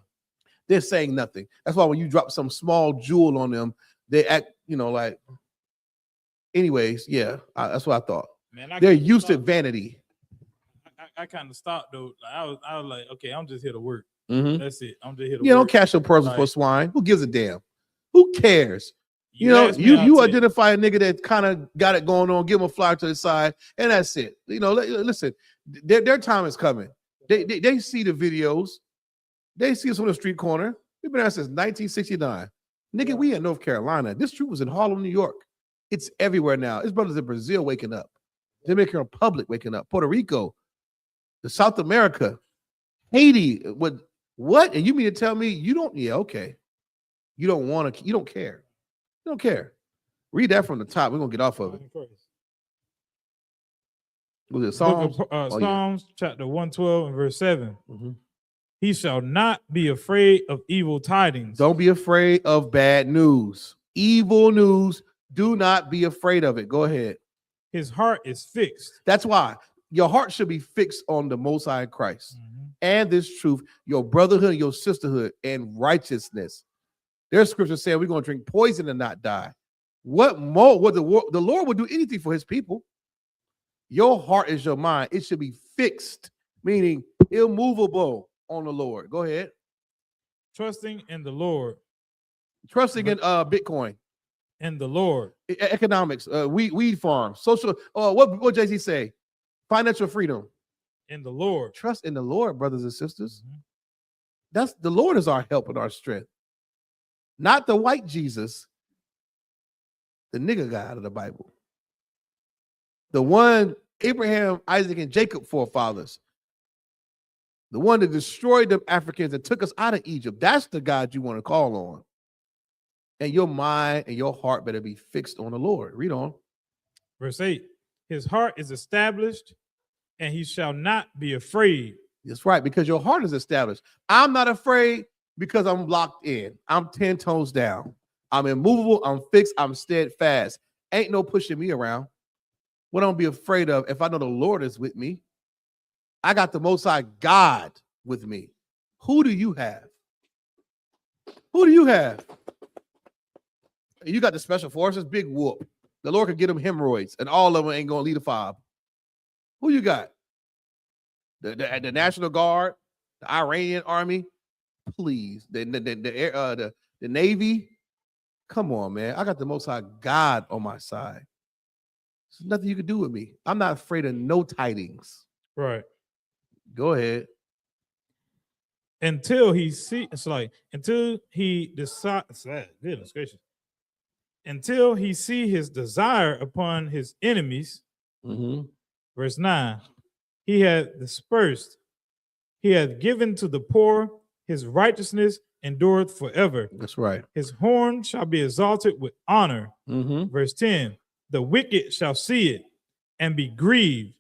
They're saying nothing. That's why when you drop some small jewel on them, they act, like. Anyways, yeah, that's what I thought. Man, they're used to vanity. I kind of stopped though. I was like, okay, I'm just here to work. Mm-hmm. That's it. I'm just here to work. Don't cash your person for swine. Who gives a damn? Who cares? You identify a nigga that kind of got it going on, give him a flyer to the side, and that's it. Listen, their time is coming. They see the videos. They see us on the street corner. We've been there since 1969. Nigga, we in North Carolina. This truth was in Harlem, New York. It's everywhere now. It's brothers in Brazil waking up. Dominican Republic waking up. Puerto Rico. The South America. Haiti. What? And you mean to tell me you don't? Yeah, okay. You don't want to. You don't care. You don't care. Read that from the top. We're going to get off of it. Was it Book Psalms? of Oh, yeah. Psalms, chapter 112 and verse 7. Mhm. He shall not be afraid of evil tidings. Don't be afraid of bad news. Evil news. Do not be afraid of it. Go ahead. His heart is fixed. That's why your heart should be fixed on the Most High Christ Mhm. and this truth, your brotherhood, your sisterhood, and righteousness. There's scripture saying we're going to drink poison and not die. What more? What the Lord would do anything for his people. Your heart is your mind. It should be fixed, meaning immovable on the Lord. Go ahead. Trusting in the Lord. Trusting in Bitcoin, In the Lord. economics, weed farms, social. What Jay-Z say? Financial freedom. In the Lord. Trust in the Lord, brothers and sisters. Mhm. That's the Lord is our help and our strength, not the white Jesus, the nigga guy out of the Bible, the one Abraham, Isaac, and Jacob forefathers, the one that destroyed them Africans and took us out of Egypt. That's the God you want to call on. And your mind and your heart better be fixed on the Lord. Read on. Verse 8. His heart is established, and he shall not be afraid. That's right, because your heart is established. I'm not afraid because I'm locked in. I'm 10 toes down. I'm immovable. I'm fixed. I'm steadfast. Ain't no pushing me around. What I'm be afraid of if I know the Lord is with me? I got the Most High God with me. Who do you have? Who do you have? You got the special forces, big whoop. The Lord could get them hemorrhoids, and all of them ain't gonna lead a fob. Who you got? The National Guard, the Iranian army, please. The Navy. Come on, man. I got the Most High God on my side. There's nothing you can do with me. I'm not afraid of no tidings. Right. Go ahead. Until he decides, goodness gracious. Until he see his desire upon his enemies. Mm-hmm. Verse 9. He hath dispersed. He hath given to the poor. His righteousness endureth forever. That's right. His horn shall be exalted with honor. Mm-hmm. Verse 10. The wicked shall see it and be grieved.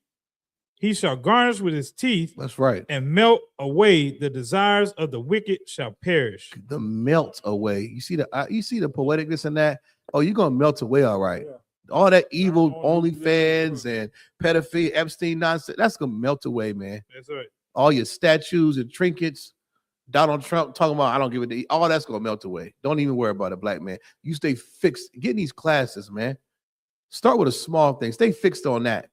He shall garnish with his teeth. That's right. And melt away. The desires of the wicked shall perish. The melt away. You see the poeticness in that? Oh, you're gonna melt away, all right. Yeah. All that evil OnlyFans and pedophilia, Epstein nonsense, that's gonna melt away, man. That's right. All your statues and trinkets, Donald Trump talking about I don't give a damn. All that's gonna melt away. Don't even worry about it, black man. You stay fixed. Get in these classes, man. Start with a small thing. Stay fixed on that.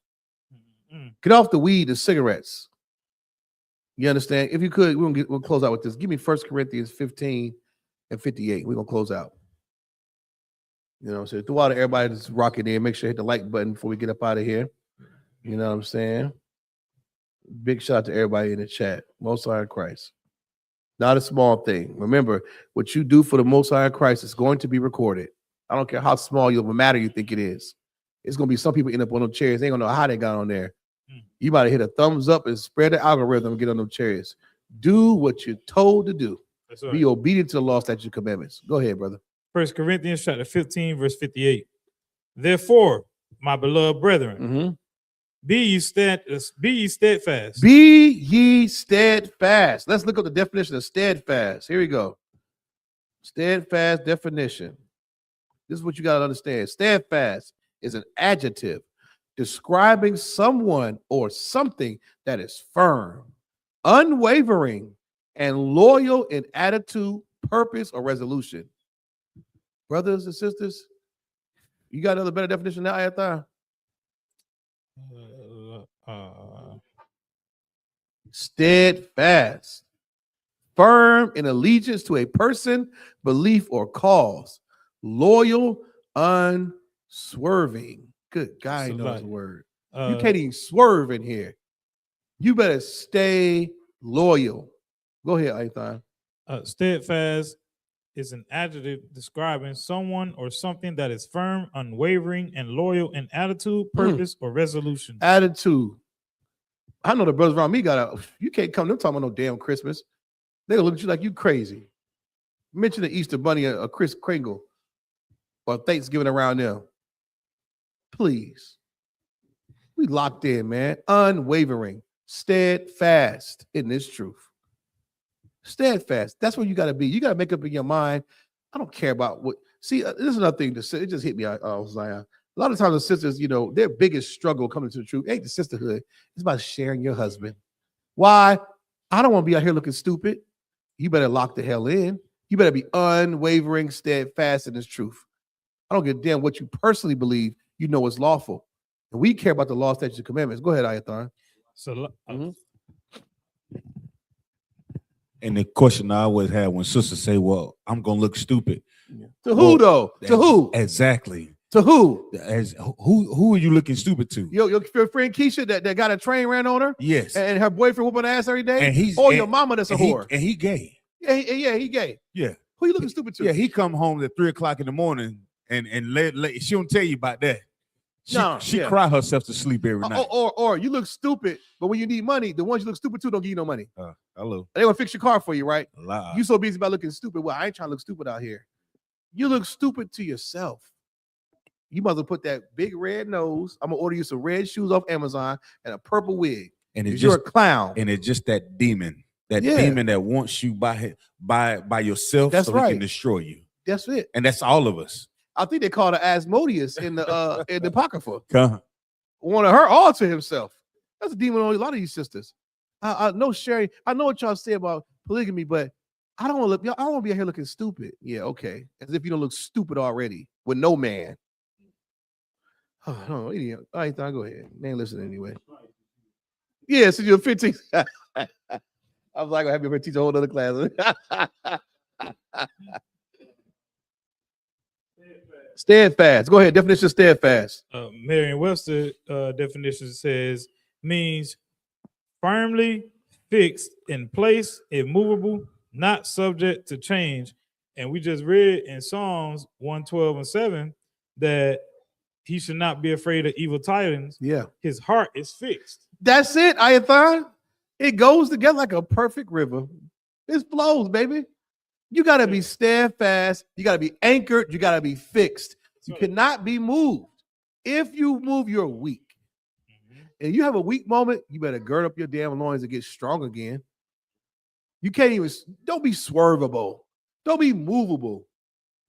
Mm-hmm. Get off the weed and cigarettes. You understand? If you could, we'll close out with this. Give me 1 Corinthians 15 and 58. We're gonna close out. You know what I'm saying? Throughout everybody that's rocking in, make sure you hit the like button before we get up out of here. You know what I'm saying? Big shout out to everybody in the chat. Most High Christ. Not a small thing. Remember, what you do for the Most High Christ is going to be recorded. I don't care how small of a matter you think it is. It's going to be some people end up on those chairs. They ain't going to know how they got on there. You might hit a thumbs up and spread the algorithm and get on those chairs. Do what you're told to do. That's right. Be obedient to the law, statutes, and commandments. Go ahead, brother. 1 Corinthians chapter 15, verse 58. Therefore, my beloved brethren, be ye steadfast. Be ye steadfast. Let's look up the definition of steadfast. Here we go. Steadfast definition. This is what you got to understand. Steadfast is an adjective describing someone or something that is firm, unwavering, and loyal in attitude, purpose, or resolution. Brothers and sisters, you got another better definition now, Ayathar? Steadfast, firm in allegiance to a person, belief, or cause, loyal, unswerving. Good guy knows the word. You can't even swerve in here. You better stay loyal. Go ahead, Ayathar. Steadfast is an adjective describing someone or something that is firm, unwavering, and loyal in attitude, purpose, or resolution. Attitude. I know the brothers around me got out. You can't come to them talking about no damn Christmas. They're gonna look at you like you crazy. Mention the Easter Bunny or Kris Kringle or Thanksgiving around there. Please. We locked in, man. Unwavering, steadfast in this truth. Steadfast. That's what you got to be. You got to make up in your mind. I don't care about what. See, this is another thing to say. It just hit me. Zion. A lot of times the sisters, their biggest struggle coming to the truth ain't the sisterhood. It's about sharing your husband. Why? I don't want to be out here looking stupid. You better lock the hell in. You better be unwavering, steadfast in this truth. I don't give a damn what you personally believe. You know it's lawful. And we care about the law, statutes, and commandments. Go ahead, Ayathon. So, And the question I always have when sisters say, "Well, I'm gonna look stupid." To who though? To who? Exactly. To who? As who are you looking stupid to? Your friend Keisha that got a train ran on her? Yes. And her boyfriend whooping ass every day? And he's or your mama that's a whore. And he gay. Yeah, he gay. Yeah. Who you looking stupid to? Yeah, he come home at 3:00 in the morning and she don't tell you about that. She cry herself to sleep every night. Or you look stupid, but when you need money, the ones you look stupid to don't give you no money. Hello. They want to fix your car for you, right? Lie. You so busy about looking stupid. Well, I ain't trying to look stupid out here. You look stupid to yourself. You must have put that big red nose. I'm gonna order you some red shoes off Amazon and a purple wig. And it's you're a clown. And it's just that demon. That demon that wants you by yourself. That's so right. He can destroy you. That's it. And that's all of us. I think they call it Asmodeus in the Apocrypha. Uh-huh. Wanted her all to himself. That's a demon on a lot of these sisters. I know Sherry. I know what y'all say about polygamy, but I don't want to be out here looking stupid. Yeah, okay. As if you don't look stupid already with no man. Oh, idiot. All right, go ahead. They ain't listening anyway. Yeah, so you're 15. I was like, I'll have you teach a whole other class. Steadfast. Go ahead. Definition of steadfast. Merriam-Webster definition says means firmly fixed in place, immovable, not subject to change. And we just read in Psalms 112:7 that he should not be afraid of evil tidings. Yeah. His heart is fixed. That's it, Ayathon. It goes together like a perfect river. It flows, baby. You got to be steadfast. You got to be anchored. You got to be fixed. You cannot be moved. If you move, you're weak. And you have a weak moment, you better gird up your damn loins and get strong again. You can't even, don't be swervable. Don't be movable.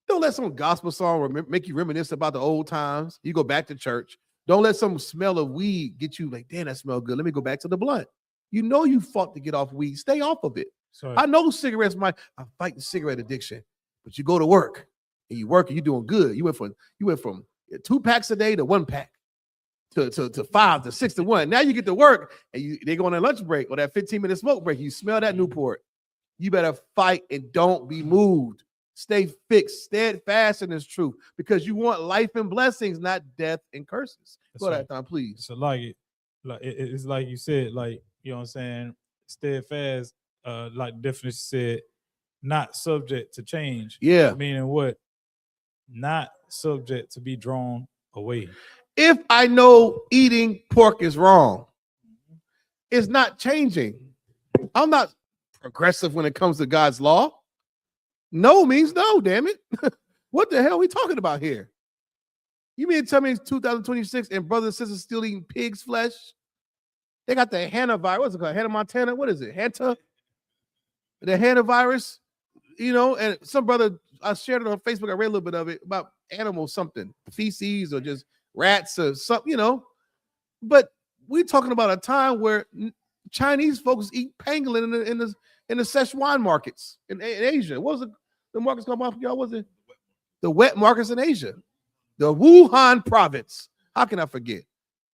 Don't let some gospel song make you reminisce about the old times. You go back to church. Don't let some smell of weed get you like, damn, that smells good. Let me go back to the blunt. You know you fought to get off weed. Stay off of it. Sorry. I know cigarettes I'm fighting cigarette addiction, but you go to work and you work and you're doing good. You went from 2 packs a day to 1 pack to 5 to 6 to 1. Now you get to work and they go on a lunch break or that 15-minute smoke break. You smell that Newport. You better fight and don't be moved. Stay fixed, steadfast in this truth because you want life and blessings, not death and curses. Go ahead, Tom, please. So it's like you said, like, you know what I'm saying, steadfast. Like the definition said, not subject to change. Yeah. Meaning what? Not subject to be drawn away. If I know eating pork is wrong, it's not changing. I'm not progressive when it comes to God's law. No means no, damn it. What the hell are we talking about here? You mean to tell me it's 2026 and brothers and sisters still eating pig's flesh? They got the Hannah virus. What's it called? Hannah Montana? What is it? Hanta? The Hannah virus, and some brother, I shared it on Facebook. I read a little bit of it about animal something, feces or just rats or something, But we're talking about a time where Chinese folks eat pangolin in the Szechuan markets in Asia. What was it? The markets called, y'all? Was it the wet markets in Asia? The Wuhan province. How can I forget?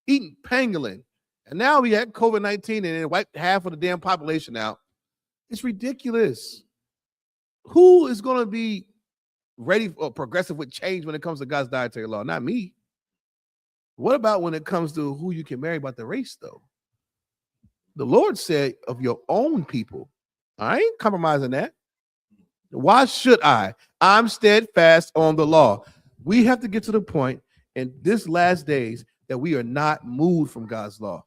Eating pangolin. And now we had COVID-19 and it wiped half of the damn population out. It's ridiculous. Who is going to be ready or progressive with change when it comes to God's dietary law? Not me. What about when it comes to who you can marry about the race, though? The Lord said of your own people. I ain't compromising that. Why should I? I'm steadfast on the law. We have to get to the point in this last days that we are not moved from God's law.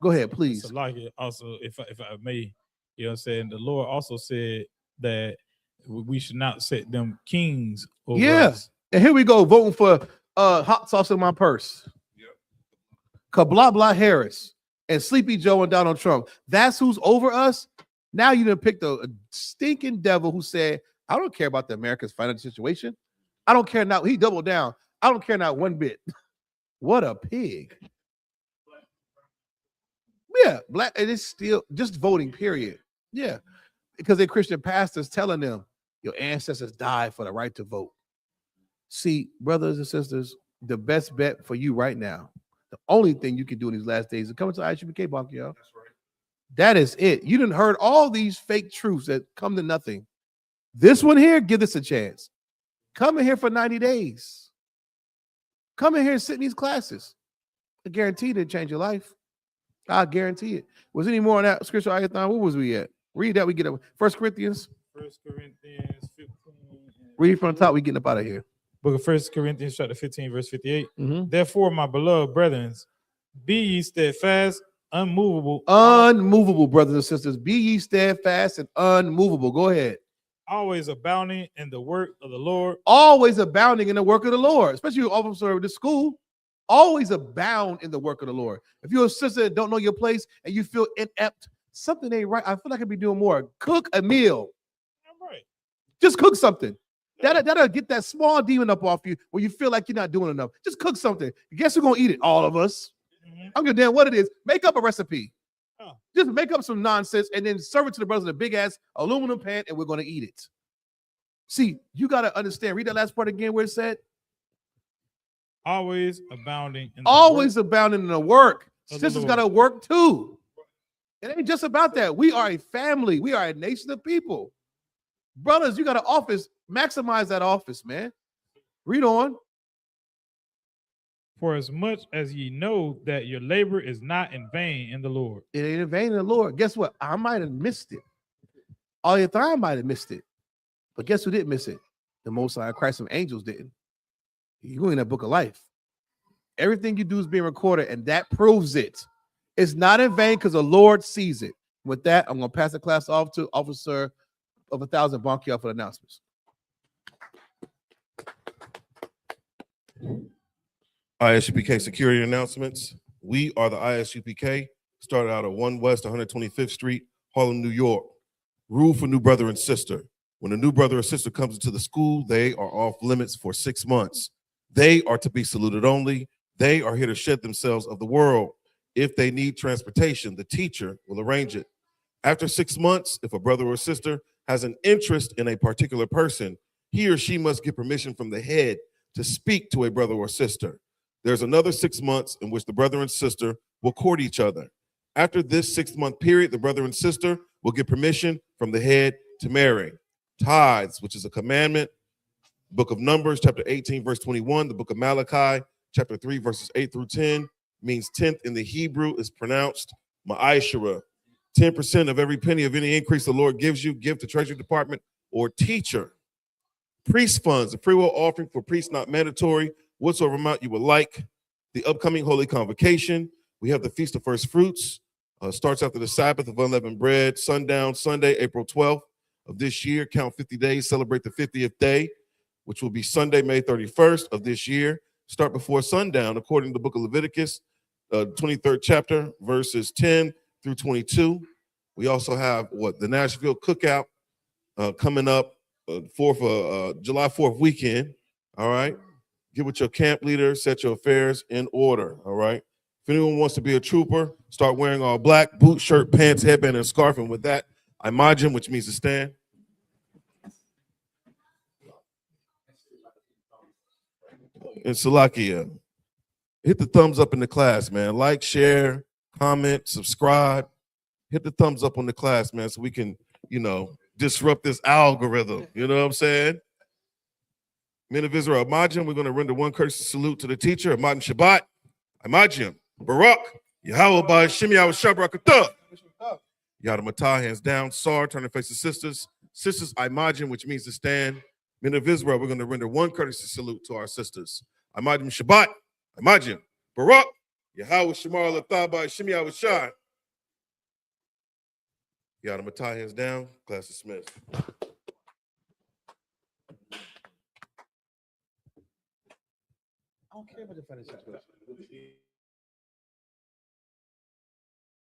Go ahead, please. So like it also, if I may, you know what I'm saying? The Lord also said that we should not set them kings over us. And here we go, voting for hot sauce in my purse. Kabla Harris and Sleepy Joe and Donald Trump. That's who's over us. Now you done picked a stinking devil who said, I don't care about the America's financial situation. I don't care now. He doubled down. I don't care not one bit. What a pig. Yeah, black, and it's still just voting, period. Yeah, because they're Christian pastors telling them your ancestors died for the right to vote. See, brothers and sisters, the best bet for you right now, the only thing you can do in these last days is come to I.S.U.P.K, Bonk, y'all. That's right. That is it. You done heard all these fake truths that come to nothing. This one here, give this a chance. Come in here for 90 days. Come in here and sit in these classes. I guarantee it change your life. I guarantee it. Was any more on that scripture? What was we at? Read that. We get up. 1 Corinthians. 1 Corinthians 15. Read from the top. We getting up out of here. Book of 1 Corinthians chapter 15, verse 58. Therefore, my beloved brethren, be ye steadfast, unmovable. Unmovable, brothers and sisters. Be ye steadfast and unmovable. Go ahead. Always abounding in the work of the Lord. Always abounding in the work of the Lord. Especially you officer of the school. Always abound in the work of the Lord. If you're a sister that don't know your place and you feel inept, something ain't right. I feel like I could be doing more. Cook a meal. All right. Just cook something. That'll get that small demon up off you where you feel like you're not doing enough. Just cook something. Guess who's gonna eat it? All of us. I'm gonna damn what it is. Make up a recipe. Just make up some nonsense and then serve it to the brothers in a big ass aluminum pan, and we're gonna eat it. See, you gotta understand. Read that last part again where it said, always abounding in the work. Sisters gotta work too. It ain't just about that. We are a family. We are a nation of people. Brothers, you got an office. Maximize that office, man. Read on. For as much as ye know that your labor is not in vain in the Lord. It ain't in vain in the Lord. Guess what? I might have missed it. All your time might have missed it. But guess who didn't miss it? The Most High Christ and angels didn't. You're in that book of life. Everything you do is being recorded, and that proves it. It's not in vain because the Lord sees it. With that, I'm going to pass the class off to Officer of 1,000 Bonkia for the announcements. I.S.U.P.K security announcements. We are the I.S.U.P.K. Started out at 1 West 125th Street, Harlem, New York. Rule for new brother and sister. When a new brother or sister comes into the school, they are off limits for 6 months. They are to be saluted only. They are here to shed themselves of the world. If they need transportation, the teacher will arrange it. After 6 months, if a brother or sister has an interest in a particular person, he or she must get permission from the head to speak to a brother or sister. There's another 6 months in which the brother and sister will court each other. After this 6-month period, the brother and sister will get permission from the head to marry. Tithes, which is a commandment. Book of Numbers, chapter 18, verse 21. The book of Malachi, chapter 3, verses 8 through 10, means 10th in the Hebrew is pronounced ma'ashara. 10% of every penny of any increase the Lord gives you, give to Treasury Department or teacher. Priest funds, a free will offering for priests not mandatory, whatsoever amount you would like. The upcoming Holy Convocation. We have the Feast of First Fruits. Starts after the Sabbath of unleavened bread, sundown Sunday, April 12th of this year. Count 50 days, celebrate the 50th day, which will be Sunday, May 31st of this year. Start before sundown, according to the book of Leviticus, 23rd chapter, verses 10 through 22. We also have the Nashville Cookout coming up July 4th weekend. All right. Get with your camp leader, set your affairs in order. All right. If anyone wants to be a trooper, start wearing all black, boot, shirt, pants, headband, and scarf. And with that, I.M.A.J.M, which means to stand. And Salakia, hit the thumbs up in the class, man. Like, share, comment, subscribe. Hit the thumbs up on the class, man, so we can, disrupt this algorithm. You know what I'm saying? Men of Israel, I.M.A.J.M, we're going to render one courtesy salute to the teacher, I.M.A.J.M Shabbat, I.M.A.J.M, Barak, Yahweh by Shimi Shabrakatah. Yada Matah, hands down. Sar, turn to face the sisters. Sisters, I.M.A.J.M, which means to stand. Men of Israel, we're going to render one courtesy salute to our sisters. I.M.A.J.M Shabbat, I.M.A.J.M, Barak, Yahweh Shamar Latah by Shimi Shah. Yada Matah, hands down. Class dismissed. I don't care about the financial situation.